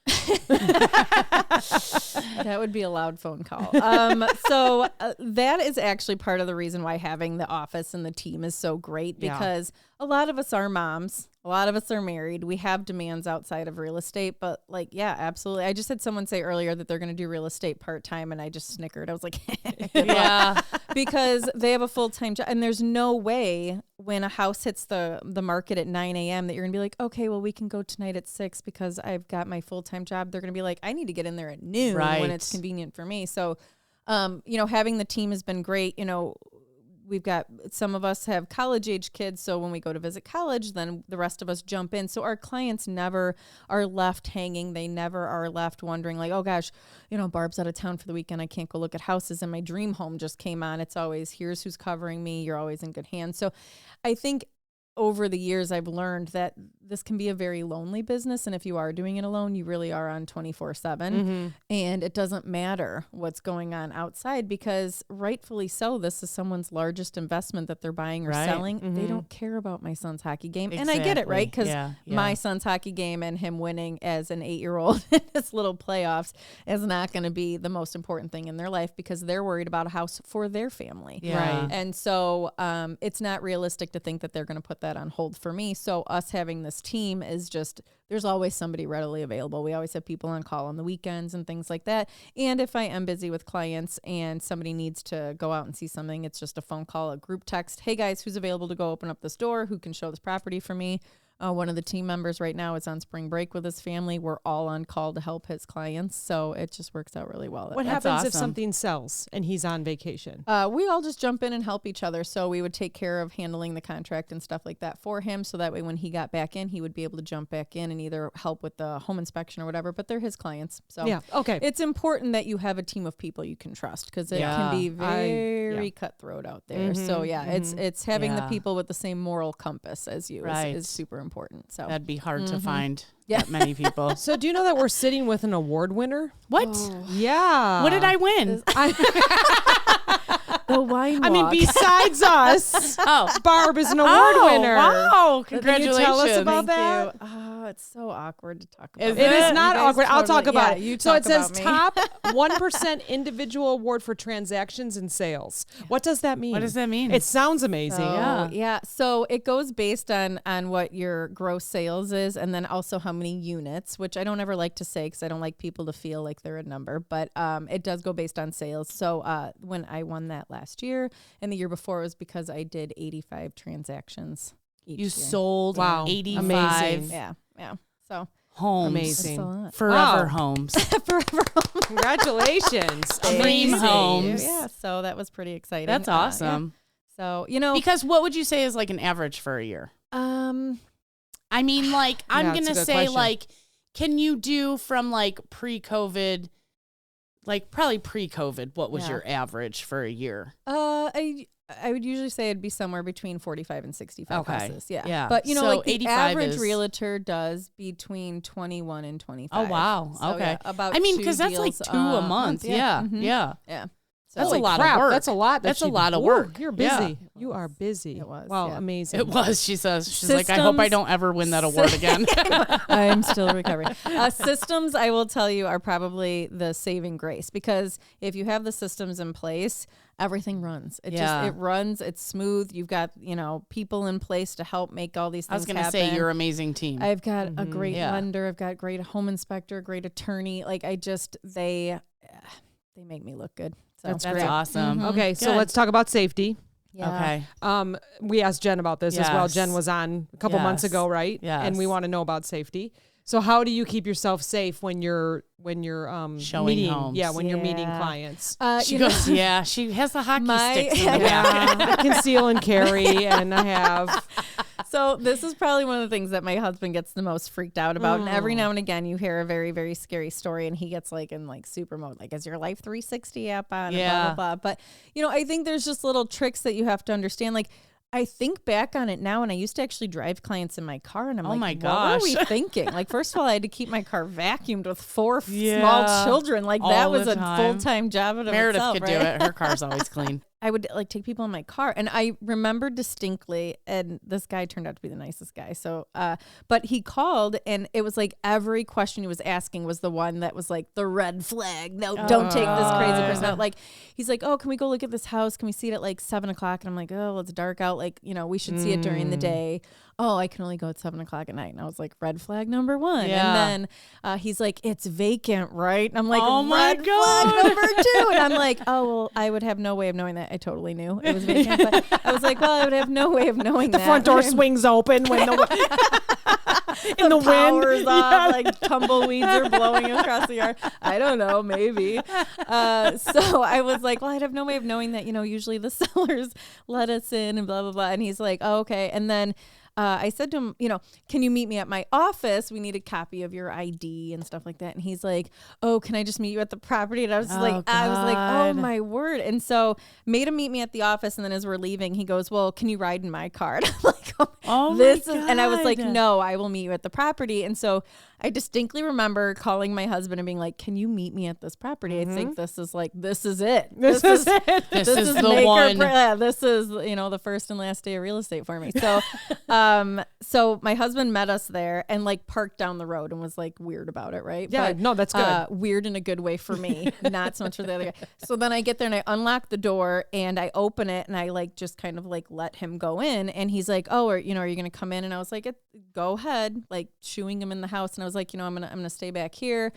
Speaker 4: That would be a loud phone call. So that is actually part of the reason why having the office and the team is so great, because a lot of us are moms. A lot of us are married. We have demands outside of real estate, but absolutely. I just had someone say earlier that they're going to do real estate part-time, and I just snickered. I was like,
Speaker 2: Yeah.
Speaker 4: because they have a full-time job, and there's no way when a house hits the market at 9 a.m. that you're going to be like, okay, well, we can go tonight at 6 because I've got my full-time job. They're going to be like, I need to get in there at noon when it's convenient for me. So, having the team has been great. We've got, some of us have college age kids. So when we go to visit college, then the rest of us jump in. So our clients never are left hanging. They never are left wondering like, oh gosh, Barb's out of town for the weekend. I can't go look at houses, and my dream home just came on. It's always, here's who's covering me. You're always in good hands. So I think over the years, I've learned that this can be a very lonely business. And if you are doing it alone, you really are on 24/7. And it doesn't matter what's going on outside, because rightfully so, this is someone's largest investment that they're buying or selling. They don't care about my son's hockey game. And I get it, right? Because my son's hockey game and him winning as an 8-year-old in his little playoffs is not going to be the most important thing in their life, because they're worried about a house for their family.
Speaker 2: Right.
Speaker 4: And so it's not realistic to think that they're going to put that on hold for me. So us having this team is just, there's always somebody readily available. We always have people on call on the weekends and things like that. And if I am busy with clients and somebody needs to go out and see something, it's just a phone call, a group text. Hey guys, who's available to go open up this door? Who can show this property for me? One of the team members right now is on spring break with his family. We're all on call to help his clients. So it just works out really well.
Speaker 3: What happens if something sells and he's on vacation?
Speaker 4: We all just jump in and help each other. So we would take care of handling the contract and stuff like that for him. So that way when he got back in, he would be able to jump back in and either help with the home inspection or whatever. But they're his clients. So it's important that you have a team of people you can trust, because it can be very cutthroat out there. So it's having the people with the same moral compass as you is super important. So
Speaker 2: that'd be hard to find that many people.
Speaker 3: So do you know that we're sitting with an award winner?
Speaker 2: What?
Speaker 3: Oh. Yeah.
Speaker 2: What did I win?
Speaker 4: The wine walk.
Speaker 3: I mean, besides us, Barb is an award winner.
Speaker 2: Wow. Congratulations.
Speaker 3: Can you tell us about that?
Speaker 4: it's so awkward to talk about.
Speaker 2: Is
Speaker 3: It is
Speaker 2: You
Speaker 3: not
Speaker 4: guys
Speaker 3: awkward. I'll talk
Speaker 4: totally-
Speaker 3: about
Speaker 4: yeah,
Speaker 3: it.
Speaker 4: you
Speaker 3: So it
Speaker 4: talk
Speaker 3: says
Speaker 4: about me.
Speaker 3: top 1% individual award for transactions and sales. What does that mean?
Speaker 2: What does that mean?
Speaker 3: It sounds amazing.
Speaker 4: So, yeah. So it goes based on what your gross sales is, and then also how many units, which I don't ever like to say because I don't like people to feel like they're a number, but it does go based on sales. So when I won that last year and the year before, it was because I did 85 transactions each
Speaker 2: You
Speaker 4: year.
Speaker 2: sold
Speaker 3: Wow.
Speaker 2: 85
Speaker 3: Amazing.
Speaker 4: Yeah. So
Speaker 2: homes.
Speaker 3: Amazing.
Speaker 4: that's a lot.
Speaker 2: Forever
Speaker 3: Wow.
Speaker 2: homes.
Speaker 4: Forever.
Speaker 3: Congratulations.
Speaker 2: Dream
Speaker 3: Amazing.
Speaker 2: homes.
Speaker 4: Yeah. So that was pretty exciting.
Speaker 2: That's
Speaker 4: Yeah.
Speaker 2: awesome.
Speaker 4: So
Speaker 2: Because what would you say is like an average for a year? I mean, like, I'm
Speaker 3: Yeah,
Speaker 2: going
Speaker 3: it's a
Speaker 2: to
Speaker 3: good
Speaker 2: say,
Speaker 3: question.
Speaker 2: like, can you do from like pre-COVID, like probably pre-COVID, what was
Speaker 4: Yeah.
Speaker 2: your average for a year?
Speaker 4: I would usually say it'd be somewhere between 45 and 65
Speaker 2: Okay.
Speaker 4: houses. Yeah.
Speaker 2: Yeah.
Speaker 4: But you know,
Speaker 2: So
Speaker 4: like the
Speaker 2: 85
Speaker 4: average
Speaker 2: is-
Speaker 4: realtor does between 21 and 25.
Speaker 2: Oh, wow.
Speaker 4: So,
Speaker 2: Okay.
Speaker 4: yeah, about
Speaker 2: I mean,
Speaker 4: two
Speaker 2: because that's like
Speaker 4: deals
Speaker 2: 2 a month. Yeah.
Speaker 4: Mhm.
Speaker 2: Yeah.
Speaker 4: Yeah. So
Speaker 2: That's a
Speaker 3: Holy
Speaker 2: lot
Speaker 3: crap,
Speaker 2: of work.
Speaker 3: That's a lot.
Speaker 2: That's a lot of
Speaker 3: Ooh,
Speaker 2: work.
Speaker 3: You're
Speaker 2: Yeah.
Speaker 3: busy. You are busy.
Speaker 4: It was,
Speaker 3: Wow,
Speaker 4: yeah.
Speaker 3: amazing.
Speaker 2: It was, she says. She's like, I hope I
Speaker 4: Systems-
Speaker 2: don't ever win that award again.
Speaker 4: I'm still recovering. Systems, I will tell you, are probably the saving grace because if you have the systems in place, everything runs.
Speaker 2: Yeah.
Speaker 4: It runs. It's smooth. You've got, people in place to help make all these things
Speaker 2: I was going to
Speaker 4: happen.
Speaker 2: say, you're an amazing team.
Speaker 4: I've got a great
Speaker 2: Yeah.
Speaker 4: lender. I've got a great home inspector, great attorney. Like they make me look good. So
Speaker 3: That's
Speaker 2: That's
Speaker 3: great.
Speaker 2: awesome.
Speaker 3: Okay, so
Speaker 2: Good.
Speaker 3: let's talk about safety.
Speaker 4: yeah.
Speaker 2: Okay.
Speaker 3: We asked Jen about this as well.
Speaker 2: Yes.
Speaker 3: Jen was on a couple months
Speaker 2: Yes.
Speaker 3: ago, right? And we
Speaker 2: Yes.
Speaker 3: want to know about safety. So how do you keep yourself safe when you're
Speaker 2: Showing
Speaker 3: meeting,
Speaker 2: homes.
Speaker 3: Yeah, when you're meeting
Speaker 4: Yeah.
Speaker 3: clients.
Speaker 2: She goes, yeah, she has the hockey
Speaker 4: My-
Speaker 2: sticks in the back.
Speaker 3: Yeah, I conceal and carry, and I have.
Speaker 4: So this is probably one of the things that my husband gets the most freaked out about. And every now and again, you hear a very, very scary story, and he gets like in like super mode, like, is your Life 360 app on? And
Speaker 2: Yeah.
Speaker 4: blah, blah, blah. But I think there's just little tricks that you have to understand. Like, I think back on it now, and I used to actually drive clients in my car, and I'm
Speaker 2: Oh
Speaker 4: like,
Speaker 2: my
Speaker 4: what were we
Speaker 2: gosh.
Speaker 4: thinking? Like, first of all, I had to keep my car vacuumed with 4
Speaker 2: Yeah.
Speaker 4: small children. Like, that
Speaker 2: All
Speaker 4: was
Speaker 2: the
Speaker 4: a
Speaker 2: time.
Speaker 4: full-time job in
Speaker 2: Meredith
Speaker 4: itself,
Speaker 2: could
Speaker 4: right?
Speaker 2: do it. Her car's always clean.
Speaker 4: I would like take people in my car, and I remember distinctly, and this guy turned out to be the nicest guy. So, but he called, and it was like every question he was asking was the one that was like the red flag. No, don't take this crazy person out. Like, he's like, oh, can we go look at this house? Can we see it at like 7:00? And I'm like, oh, it's dark out. Like, we should see it during the day. Oh, I can only go at 7:00 at night. And I was like, red flag number 1.
Speaker 2: Yeah.
Speaker 4: And then he's like, it's vacant, right? And I'm like,
Speaker 2: Oh my
Speaker 4: red
Speaker 2: God.
Speaker 4: flag number 2. And I'm like, oh, well, I would have no way of knowing that. I totally knew it was vacant, but I was like, well, I would have no way of knowing
Speaker 3: The
Speaker 4: that.
Speaker 3: front door swings open when the in the wind.
Speaker 4: Power's off,
Speaker 3: Yeah.
Speaker 4: like tumbleweeds are blowing across the yard. I don't know, maybe. So I was like, well, I'd have no way of knowing that, usually the sellers let us in and blah, blah, blah. And he's like, oh, okay. And then I said to him, can you meet me at my office? We need a copy of your ID and stuff like that. And he's like, oh, can I just meet you at the property? And I was oh
Speaker 2: God.
Speaker 4: my word. And so made him meet me at the office. And then as we're leaving, he goes, well, can you ride in my car? And I'm like,
Speaker 2: Oh
Speaker 4: this
Speaker 2: my
Speaker 4: is, and I was like,
Speaker 2: God.
Speaker 4: no, I will meet you at the property. And so I distinctly remember calling my husband and being like, can you meet me at this property? I think this is it.
Speaker 3: This is it.
Speaker 2: This is the
Speaker 4: make or
Speaker 2: one.
Speaker 4: yeah, this is, the first and last day of real estate for me. So, so my husband met us there and like parked down the road and was like weird about it. Right.
Speaker 3: Yeah, no, that's good.
Speaker 4: Weird in a good way for me, not so much for the other guy. So then I get there and I unlock the door and I open it and I like just kind of like let him go in. And he's like, oh, are you going to come in? And I was like, go ahead, like shooing him in the house. And I was like, I'm going to stay back here.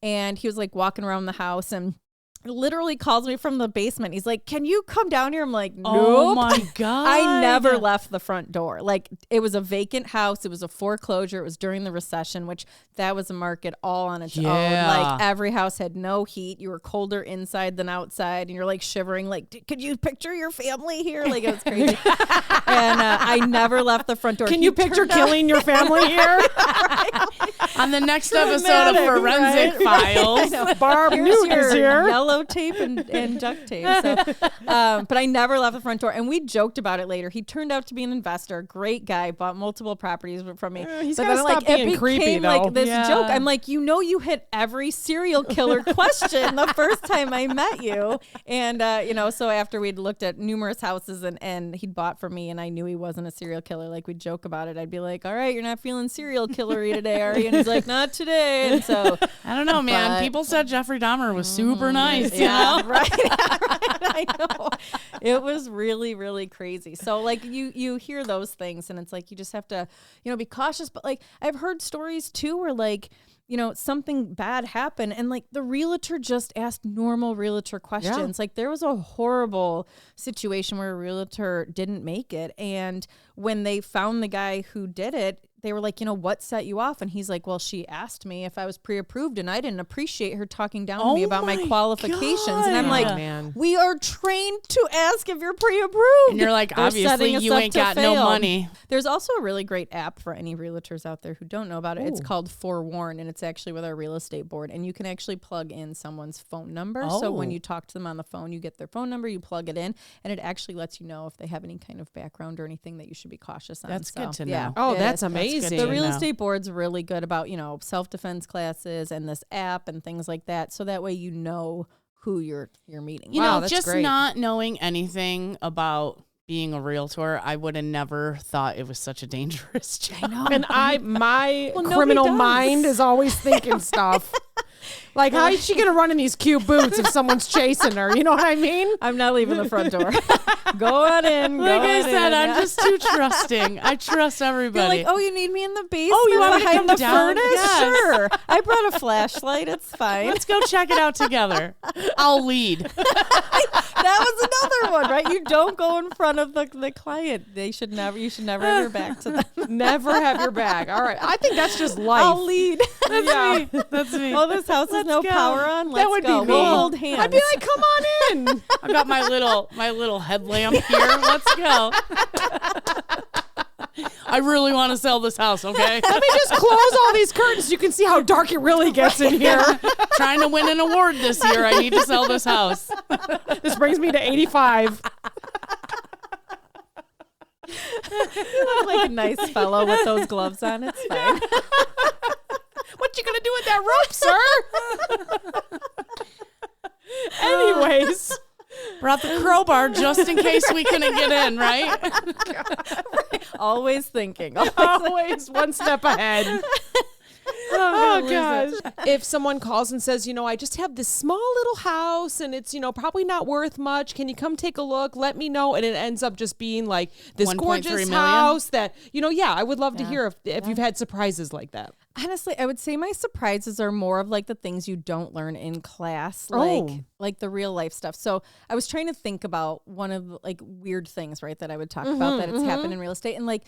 Speaker 4: And he was like walking around the house and literally calls me from the basement. He's like, can you come down here? I'm like, nope.
Speaker 2: Oh my God.
Speaker 4: I never left the front door. Like, it was a vacant house. It was a foreclosure. It was during the recession, which that was a market all on its own. Like, every house had no heat. You were colder inside than outside. And you're like shivering. Like, could you picture your family here? Like, it was crazy. And I never left the front door.
Speaker 3: Can you picture killing your family here?
Speaker 2: On the next episode of Forensic Files.
Speaker 3: Barb Noote is here.
Speaker 4: Yellow yellow tape and duct tape. So, but I never left the front door. And we joked about it later. He turned out to be an investor, great guy, bought multiple properties from me.
Speaker 3: He's
Speaker 4: but
Speaker 3: gotta
Speaker 4: then,
Speaker 3: stop being
Speaker 4: it
Speaker 3: creepy,
Speaker 4: became
Speaker 3: though.
Speaker 4: like this
Speaker 2: Yeah.
Speaker 4: joke. I'm like, you hit every serial killer question the first time I met you. And, so after we'd looked at numerous houses and he'd bought from me and I knew he wasn't a serial killer, like we'd joke about it. I'd be like, all right, you're not feeling serial killery today, are you? And he's like, not today. And so
Speaker 2: I don't know, man.
Speaker 4: But-
Speaker 2: People said Jeffrey Dahmer was super nice. You
Speaker 4: yeah,
Speaker 2: know?
Speaker 4: right. I know. It was really, really crazy. So like you hear those things and it's like you just have to, be cautious. But like I've heard stories too where like, something bad happened and like the realtor just asked normal realtor questions. Like there was a horrible situation where a realtor didn't make it. And when they found the guy who did it, they were like, what set you off? And he's like, well, she asked me if I was pre-approved and I didn't appreciate her talking down to me about my qualifications.
Speaker 2: God.
Speaker 4: And I'm like,
Speaker 3: man.
Speaker 4: we are trained to ask if you're pre-approved.
Speaker 2: And you're like,
Speaker 4: They're
Speaker 2: obviously
Speaker 4: setting us
Speaker 2: you
Speaker 4: up
Speaker 2: ain't
Speaker 4: to
Speaker 2: got no
Speaker 4: fail.
Speaker 2: money.
Speaker 4: There's also a really great app for any realtors out there who don't know about it. It's called Forewarn, and it's actually with our real estate board. And you can actually plug in someone's phone number. So when you talk to them on the phone, you get their phone number, you plug it in, and it actually lets you know if they have any kind of background or anything that you should be cautious on.
Speaker 2: That's good to
Speaker 4: yeah,
Speaker 2: know.
Speaker 3: Oh,
Speaker 4: it
Speaker 3: that's
Speaker 4: is.
Speaker 3: amazing.
Speaker 4: The
Speaker 2: to
Speaker 4: real
Speaker 2: know.
Speaker 4: estate board's really good about, self-defense classes and this app and things like that. So that way you know who you're meeting.
Speaker 2: You
Speaker 3: Wow,
Speaker 2: know,
Speaker 3: that's
Speaker 2: just
Speaker 3: great.
Speaker 2: not knowing anything about being a realtor, I would have never thought it was such a dangerous job.
Speaker 4: I know.
Speaker 3: And my
Speaker 4: Well, nobody
Speaker 3: criminal
Speaker 4: does.
Speaker 3: mind is always thinking stuff. Like, how is she going to run in these cute boots if someone's chasing her? You know what I mean?
Speaker 4: I'm not leaving the front door. Go on in.
Speaker 2: Like
Speaker 4: go
Speaker 2: I
Speaker 4: on
Speaker 2: said,
Speaker 4: in,
Speaker 2: I'm
Speaker 4: yeah.
Speaker 2: just too trusting. I trust
Speaker 4: You're
Speaker 2: everybody.
Speaker 4: like, oh, you need me in the basement?
Speaker 2: Oh, you want me to
Speaker 4: behind
Speaker 2: come
Speaker 4: the
Speaker 2: down?
Speaker 4: furnace?
Speaker 2: Yes.
Speaker 4: Sure. I brought a flashlight. It's fine.
Speaker 2: Let's go check it out together. I'll lead.
Speaker 4: That was another one, right? You don't go in front of the client. You should never have your back to them.
Speaker 3: Never have your back. All right. I think that's just life.
Speaker 4: I'll lead.
Speaker 3: Yeah.
Speaker 2: That's me.
Speaker 4: Oh, this house has no
Speaker 2: go.
Speaker 4: power on.
Speaker 3: That
Speaker 4: Let's
Speaker 3: would
Speaker 4: go.
Speaker 3: be me.
Speaker 4: We'll hold hands.
Speaker 3: I'd be like, come on in.
Speaker 2: I got my little headlamp here. Let's go. I really want to sell this house, okay?
Speaker 3: Let me just close all these curtains so you can see how dark it really gets in here.
Speaker 2: Trying to win an award this year. I need to sell this house.
Speaker 3: This brings me to 85.
Speaker 4: You look like a nice fellow with those gloves on. It's fine.
Speaker 3: What you gonna do with that rope, sir? Anyways,
Speaker 2: Brought the crowbar just in case we couldn't get in, right?
Speaker 4: Always thinking.
Speaker 3: always one step ahead. Oh gosh. If someone calls and says, I just have this small little house and it's, probably not worth much. Can you come take a look? Let me know. And it ends up just being like this
Speaker 2: 1.3
Speaker 3: gorgeous
Speaker 2: million?
Speaker 3: house that, I would love to hear if you've had surprises like that.
Speaker 4: Honestly, I would say my surprises are more of like the things you don't learn in class,
Speaker 3: Oh.
Speaker 4: like the real life stuff. So I was trying to think about one of the, like weird things, right, that I would talk about that it's happened in real estate, and like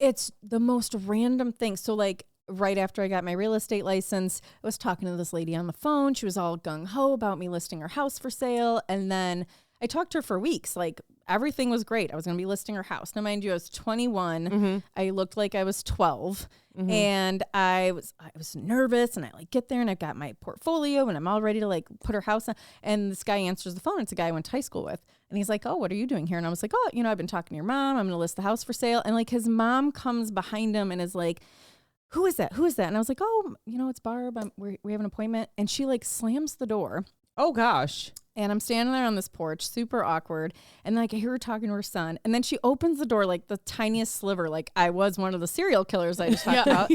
Speaker 4: it's the most random thing. So like right after I got my real estate license, I was talking to this lady on the phone. She was all gung ho about me listing her house for sale, and then I talked to her for weeks. Like everything was great. I was going to be listing her house. Now, mind you, I was 21. I looked like I was 12. And I was nervous, and I like get there and I've got my portfolio and I'm all ready to like put her house on. And this guy answers the phone. It's a guy I went to high school with. And he's like, oh, what are you doing here? And I was like, oh, I've been talking to your mom. I'm going to list the house for sale. And like his mom comes behind him and is like, who is that? Who is that? And I was like, oh, it's Barb. We have an appointment. And she like slams the door.
Speaker 3: Oh gosh.
Speaker 4: And I'm standing there on this porch, super awkward. And like I hear her talking to her son. And then she opens the door like the tiniest sliver, like I was one of the serial killers I just talked about.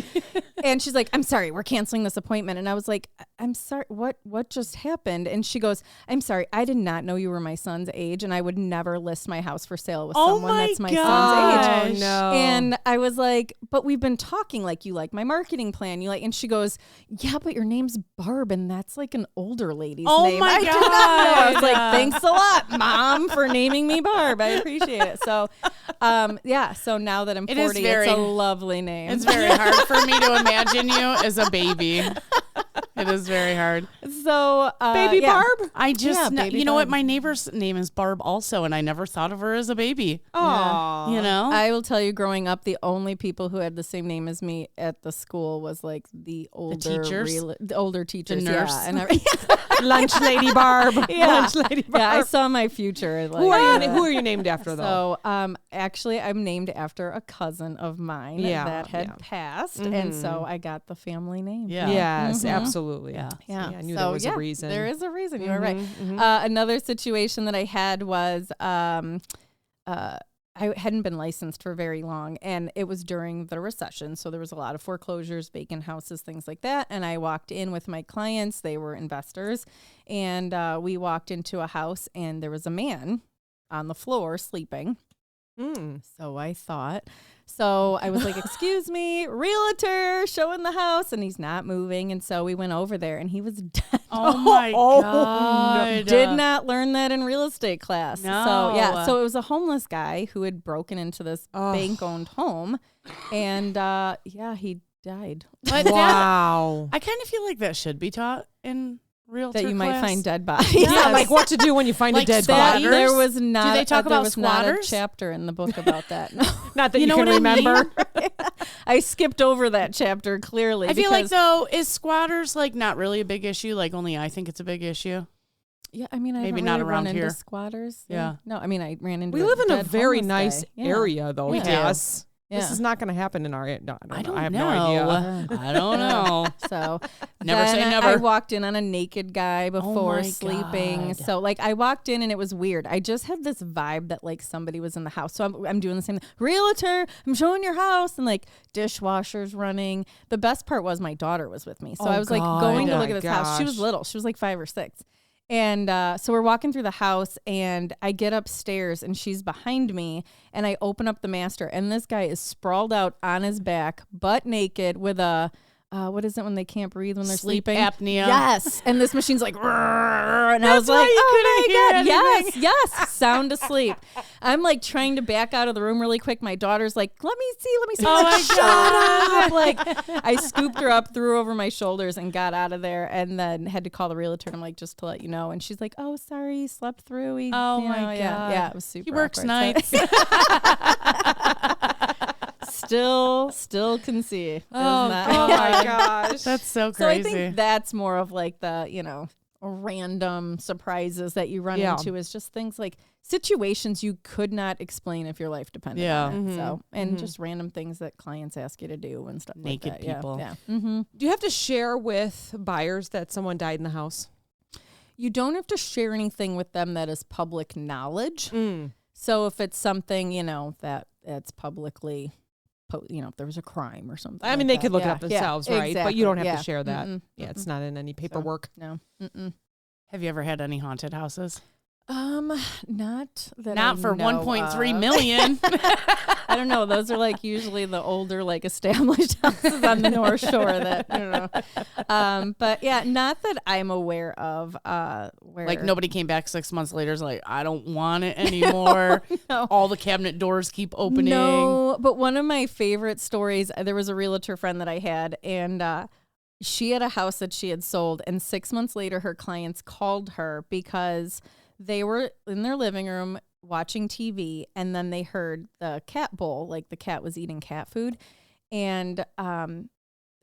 Speaker 4: And she's like, I'm sorry, we're canceling this appointment. And I was like, I'm sorry, what just happened? And she goes, I'm sorry, I did not know you were my son's age, and I would never list my house for sale with someone that's my son's age.
Speaker 3: Oh no.
Speaker 4: And I was like, but we've been talking, like you like my marketing plan. You like, and she goes, yeah, but your name's Barb, and that's like an older lady's name.
Speaker 2: my
Speaker 4: I did not know. I was
Speaker 2: God.
Speaker 4: like, thanks a lot, Mom, for naming me Barb. I appreciate it. So, so now that I'm 40,
Speaker 2: It is very-
Speaker 4: it's a lovely name.
Speaker 2: It's very hard for me to imagine you as a baby. It is very hard.
Speaker 4: So,
Speaker 3: Baby
Speaker 4: yeah.
Speaker 3: Barb?
Speaker 2: I just,
Speaker 4: Yeah, baby
Speaker 2: you know what?
Speaker 4: Barb.
Speaker 2: My neighbor's name is Barb also, and I never thought of her as a baby.
Speaker 3: Oh.
Speaker 2: You know?
Speaker 4: I will tell you, growing up, the only people who had the same name as me at the school was like the older
Speaker 2: teachers?
Speaker 4: the older teachers,
Speaker 2: nurse?
Speaker 4: yeah, and
Speaker 3: Lunch Lady Barb. Lunch Lady Barb.
Speaker 4: yeah, I saw my future. Like,
Speaker 3: Who are you named after, though?
Speaker 4: So, actually, I'm named after a cousin of mine that had passed, and so I got the family name.
Speaker 2: Yeah.
Speaker 3: Yes, absolutely.
Speaker 2: Yeah.
Speaker 3: Yeah, I knew there was a reason.
Speaker 4: There is a reason. You were right. Another situation that I had was I hadn't been licensed for very long, and it was during the recession. So there was a lot of foreclosures, vacant houses, things like that. And I walked in with my clients. They were investors. And we walked into a house, and there was a man on the floor sleeping. So I thought. So I was like, excuse me, realtor showing the house, and he's not moving. And so we went over there, and he was dead.
Speaker 2: Oh my God.
Speaker 4: Did not learn that in real estate class.
Speaker 2: No.
Speaker 4: So yeah, so it was a homeless guy who had broken into this bank-owned home, and he died.
Speaker 2: But
Speaker 3: Wow.
Speaker 2: I kind of feel like that should be taught in realtor
Speaker 4: That you
Speaker 2: class.
Speaker 4: might find dead bodies.
Speaker 3: Yeah, like what to do when you find
Speaker 2: Like
Speaker 3: a dead
Speaker 2: squatters?
Speaker 3: body.
Speaker 4: There was not.
Speaker 2: Do they talk
Speaker 4: there
Speaker 2: about
Speaker 4: was not a
Speaker 2: squatters?
Speaker 4: chapter in the book about that. No.
Speaker 3: Not that you,
Speaker 2: know
Speaker 3: can
Speaker 2: what I
Speaker 3: remember.
Speaker 4: I skipped over that chapter clearly.
Speaker 2: I feel like,
Speaker 4: because-
Speaker 2: though, is squatters like not really a big issue? Like only I think it's a big issue.
Speaker 4: Yeah, I mean, I
Speaker 2: Maybe
Speaker 4: haven't
Speaker 2: not
Speaker 4: really
Speaker 2: around
Speaker 4: run
Speaker 2: here.
Speaker 4: into squatters.
Speaker 2: Yeah.
Speaker 4: No, I mean, I ran into.
Speaker 3: We live in a
Speaker 4: dead
Speaker 3: very
Speaker 4: homeless
Speaker 3: nice
Speaker 4: guy. Yeah.
Speaker 3: area, though.
Speaker 2: We do.
Speaker 3: Yes.
Speaker 4: Yeah.
Speaker 3: This is not going to happen in our. No,
Speaker 2: I don't
Speaker 3: I have
Speaker 2: know.
Speaker 3: no idea.
Speaker 2: I don't know.
Speaker 4: So
Speaker 2: Never say
Speaker 4: then
Speaker 2: never.
Speaker 4: I walked in on a naked guy before
Speaker 2: my
Speaker 4: sleeping.
Speaker 2: God.
Speaker 4: So like I walked in and it was weird. I just had this vibe that like somebody was in the house. So I'm doing the same thing. Realtor, I'm showing your house, and like dishwashers running. The best part was my daughter was with me. So
Speaker 3: Oh,
Speaker 4: I was like
Speaker 3: God.
Speaker 4: going to
Speaker 3: Oh,
Speaker 4: look at this house. She was
Speaker 3: gosh.
Speaker 4: little. She was like 5 or 6. And so we're walking through the house, and I get upstairs, and she's behind me, and I open up the master, and this guy is sprawled out on his back, butt naked, with a what is it when they can't breathe when they're
Speaker 2: Sleep
Speaker 4: sleeping?
Speaker 2: apnea.
Speaker 4: Yes, and this machine's like, "Rrrr," and I
Speaker 2: That's
Speaker 4: was
Speaker 2: why
Speaker 4: like,
Speaker 2: you
Speaker 4: oh
Speaker 2: couldn't
Speaker 4: my
Speaker 2: hear
Speaker 4: god,
Speaker 2: anything.
Speaker 4: yes, sound asleep. I'm like trying to back out of the room really quick. My daughter's like, let me see.
Speaker 2: Oh
Speaker 4: I'm
Speaker 2: my
Speaker 4: like, shut up! Like I scooped her up, threw her over my shoulders, and got out of there. And then had to call the realtor. And I'm like, just to let you know. And she's like, oh, sorry, slept through.
Speaker 2: Oh my God.
Speaker 4: yeah, it was super.
Speaker 2: He works
Speaker 4: awkward.
Speaker 2: nights.
Speaker 4: Still can see. It was
Speaker 2: Oh,
Speaker 4: not-
Speaker 3: Oh my gosh.
Speaker 2: That's so
Speaker 4: So I
Speaker 2: crazy.
Speaker 4: think that's more of like the, random surprises that you run
Speaker 3: Yeah.
Speaker 4: into is just things like situations you could not explain if your life depended
Speaker 2: Yeah.
Speaker 4: on it. So, and just random things that clients ask you to do and stuff
Speaker 2: Naked
Speaker 4: like that.
Speaker 2: people.
Speaker 4: Yeah. Mm-hmm.
Speaker 3: Do you have to share with buyers that someone died in the house?
Speaker 4: You don't have to share anything with them that is public knowledge.
Speaker 3: Mm.
Speaker 4: So if it's something, that's publicly, if there was a crime or something.
Speaker 3: I mean,
Speaker 4: like
Speaker 3: they
Speaker 4: that.
Speaker 3: could look
Speaker 4: Yeah,
Speaker 3: it up themselves,
Speaker 4: yeah,
Speaker 3: right? But you don't have
Speaker 4: exactly.
Speaker 3: to share that.
Speaker 4: Mm-mm.
Speaker 3: Yeah, it's not in any paperwork.
Speaker 4: No. Mm-mm.
Speaker 2: Have you ever had any haunted houses?
Speaker 4: Not that
Speaker 2: Not
Speaker 4: I
Speaker 2: for
Speaker 4: know
Speaker 2: 1.3
Speaker 4: of.
Speaker 2: million.
Speaker 4: I don't know. Those are like usually the older, like established houses on the North Shore that, but yeah, not that I'm aware of, where
Speaker 2: Like nobody came back 6 months later. Is like, I don't want it anymore.
Speaker 4: No.
Speaker 2: All the cabinet doors keep opening.
Speaker 4: No, but one of my favorite stories, there was a realtor friend that I had, and she had a house that she had sold, and 6 months later, her clients called her because they were in their living room watching TV, and then they heard the cat bowl, like the cat was eating cat food, and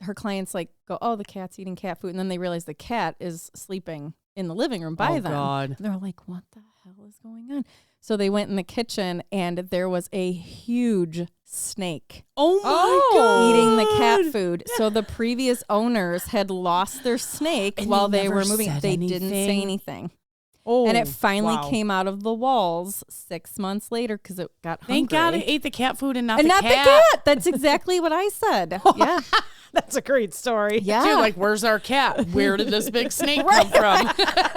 Speaker 4: her clients like go, oh, the cat's eating cat food, and then they realize the cat is sleeping in the living room by
Speaker 2: Oh,
Speaker 4: them.
Speaker 2: God.
Speaker 4: And they're like, what the hell is going on? So they went in the kitchen, and there was a huge snake
Speaker 2: Oh my God.
Speaker 4: eating the cat food. So the previous owners had lost their snake
Speaker 2: And
Speaker 4: while
Speaker 2: they
Speaker 4: they
Speaker 2: never
Speaker 4: were moving.
Speaker 2: said
Speaker 4: They didn't say
Speaker 2: anything?
Speaker 4: anything.
Speaker 3: Oh,
Speaker 4: And it finally
Speaker 3: wow.
Speaker 4: came out of the walls 6 months later because it got hungry.
Speaker 2: Thank God it ate the cat food and not
Speaker 4: and
Speaker 2: the
Speaker 4: not
Speaker 2: cat.
Speaker 4: the cat. That's exactly what I said. Yeah.
Speaker 3: That's a great story.
Speaker 4: Yeah.
Speaker 2: Dude, like, where's our cat? Where did this big snake come from?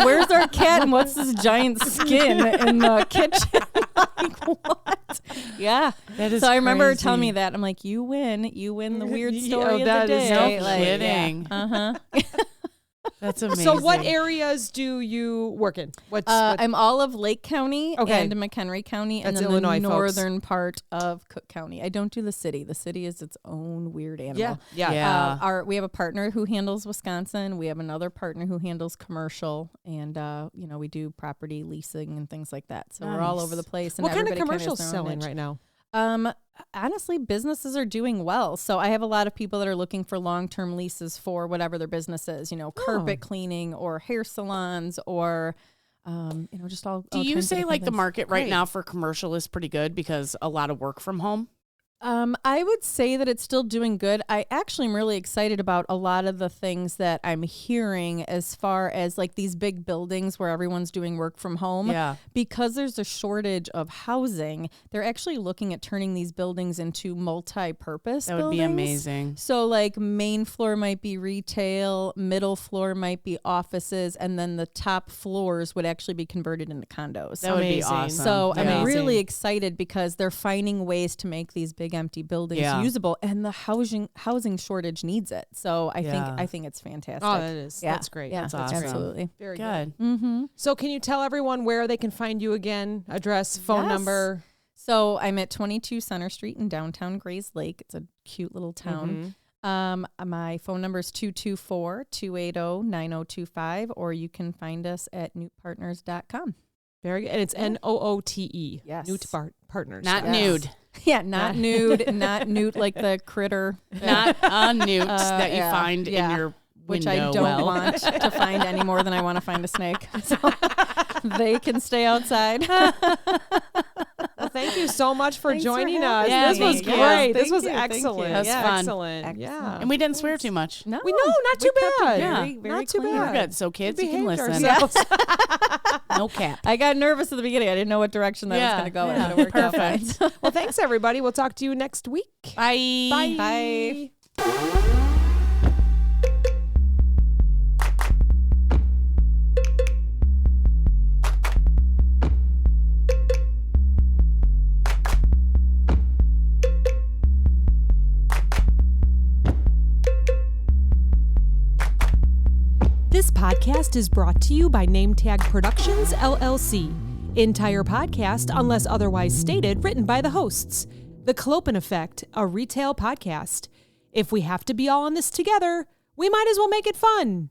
Speaker 4: Where's our cat and what's this giant skin in the kitchen? Like, what? Yeah.
Speaker 2: That is
Speaker 4: so I remember her
Speaker 2: crazy.
Speaker 4: telling me that. I'm like, you win the weird
Speaker 3: Yeah,
Speaker 4: weird story of
Speaker 3: that
Speaker 4: the
Speaker 3: is
Speaker 4: day.
Speaker 3: no
Speaker 4: Like,
Speaker 2: kidding.
Speaker 4: Yeah. Uh-huh.
Speaker 2: That's amazing.
Speaker 3: So what areas do you work in?
Speaker 4: I'm all of Lake County
Speaker 3: Okay.
Speaker 4: and McHenry County, and
Speaker 3: That's
Speaker 4: then
Speaker 3: Illinois,
Speaker 4: the
Speaker 3: folks.
Speaker 4: northern part of Cook County. I don't do the city. The city is its own weird animal.
Speaker 3: Yeah.
Speaker 4: We have a partner who handles Wisconsin. We have another partner who handles commercial, and we do property leasing and things like that. So we're all
Speaker 2: Nice.
Speaker 4: over the place. And
Speaker 3: What kind of
Speaker 4: everybody kinda has
Speaker 3: commercials
Speaker 4: their own
Speaker 3: selling
Speaker 4: niche.
Speaker 3: right now?
Speaker 4: Honestly, businesses are doing well. So I have a lot of people that are looking for long-term leases for whatever their business is, carpet cleaning or hair salons or, just all.
Speaker 2: Do
Speaker 4: all
Speaker 2: you
Speaker 4: kinds of
Speaker 2: say
Speaker 4: different
Speaker 2: like the
Speaker 4: things.
Speaker 2: market right
Speaker 3: Great.
Speaker 2: now for commercial is pretty good because a lot of work from home?
Speaker 4: I would say that it's still doing good. I actually am really excited about a lot of the things that I'm hearing as far as like these big buildings where everyone's doing work from home.
Speaker 2: Yeah.
Speaker 4: Because there's a shortage of housing, they're actually looking at turning these buildings into multi-purpose
Speaker 2: That would be
Speaker 4: buildings.
Speaker 2: amazing.
Speaker 4: So like main floor might be retail, middle floor might be offices, and then the top floors would actually be converted into condos.
Speaker 2: That would be
Speaker 3: Amazing.
Speaker 2: awesome.
Speaker 4: So I'm
Speaker 3: Amazing.
Speaker 4: really excited because they're finding ways to make these big empty buildings
Speaker 2: Yeah.
Speaker 4: usable, and the housing shortage needs it. So I think it's fantastic.
Speaker 3: Oh, that is.
Speaker 4: Yeah.
Speaker 3: That's great.
Speaker 4: Yeah,
Speaker 3: That's
Speaker 2: awesome.
Speaker 3: great.
Speaker 4: absolutely.
Speaker 3: Very good.
Speaker 2: Good.
Speaker 4: Mm-hmm.
Speaker 3: So can you tell everyone where they can find you again? Address, phone
Speaker 4: Yes.
Speaker 3: number.
Speaker 4: So I'm at 22 Center Street in downtown Grays Lake. It's a cute little town. My phone number is 224-280-9025, or you can find us at nutepartners.com.
Speaker 3: Very good. And it's Noote.
Speaker 4: Yes.
Speaker 3: Nude Partners.
Speaker 2: Not
Speaker 4: Yes.
Speaker 2: nude.
Speaker 4: Yeah, not nude, not newt like the critter,
Speaker 2: Not a newt that you
Speaker 4: yeah,
Speaker 2: find
Speaker 4: yeah.
Speaker 2: in your
Speaker 4: which
Speaker 2: window
Speaker 4: I don't
Speaker 2: well.
Speaker 4: want to find any more than I want to find a snake. So they can stay outside.
Speaker 3: Well, thank you so much for
Speaker 4: Thanks for
Speaker 3: joining
Speaker 4: having
Speaker 3: us.
Speaker 2: me. Yeah,
Speaker 3: This was
Speaker 2: thank you.
Speaker 3: great. This
Speaker 4: Thank
Speaker 3: was
Speaker 4: you, thank you.
Speaker 3: excellent.
Speaker 2: That was
Speaker 3: Yeah,
Speaker 2: fun.
Speaker 3: excellent. Yeah.
Speaker 2: And we didn't swear too much.
Speaker 4: No,
Speaker 3: We know, not too
Speaker 4: we kept it
Speaker 3: bad.
Speaker 4: Very,
Speaker 2: Yeah.
Speaker 4: very
Speaker 3: Not too
Speaker 4: clean.
Speaker 3: bad.
Speaker 2: We're good. So kids, you can
Speaker 3: behaved
Speaker 2: listen.
Speaker 3: ourselves.
Speaker 2: No cap.
Speaker 4: I got nervous at the beginning. I didn't know what direction that was going to go.
Speaker 2: Yeah.
Speaker 4: And it worked out fine.
Speaker 2: Perfect.
Speaker 3: Well, thanks, everybody. We'll talk to you next week.
Speaker 2: Bye.
Speaker 4: Bye.
Speaker 3: This podcast is brought to you by Nametag Productions, LLC. Entire podcast, unless otherwise stated, written by the hosts. The Clopen Effect, a retail podcast. If we have to be all in this together, we might as well make it fun.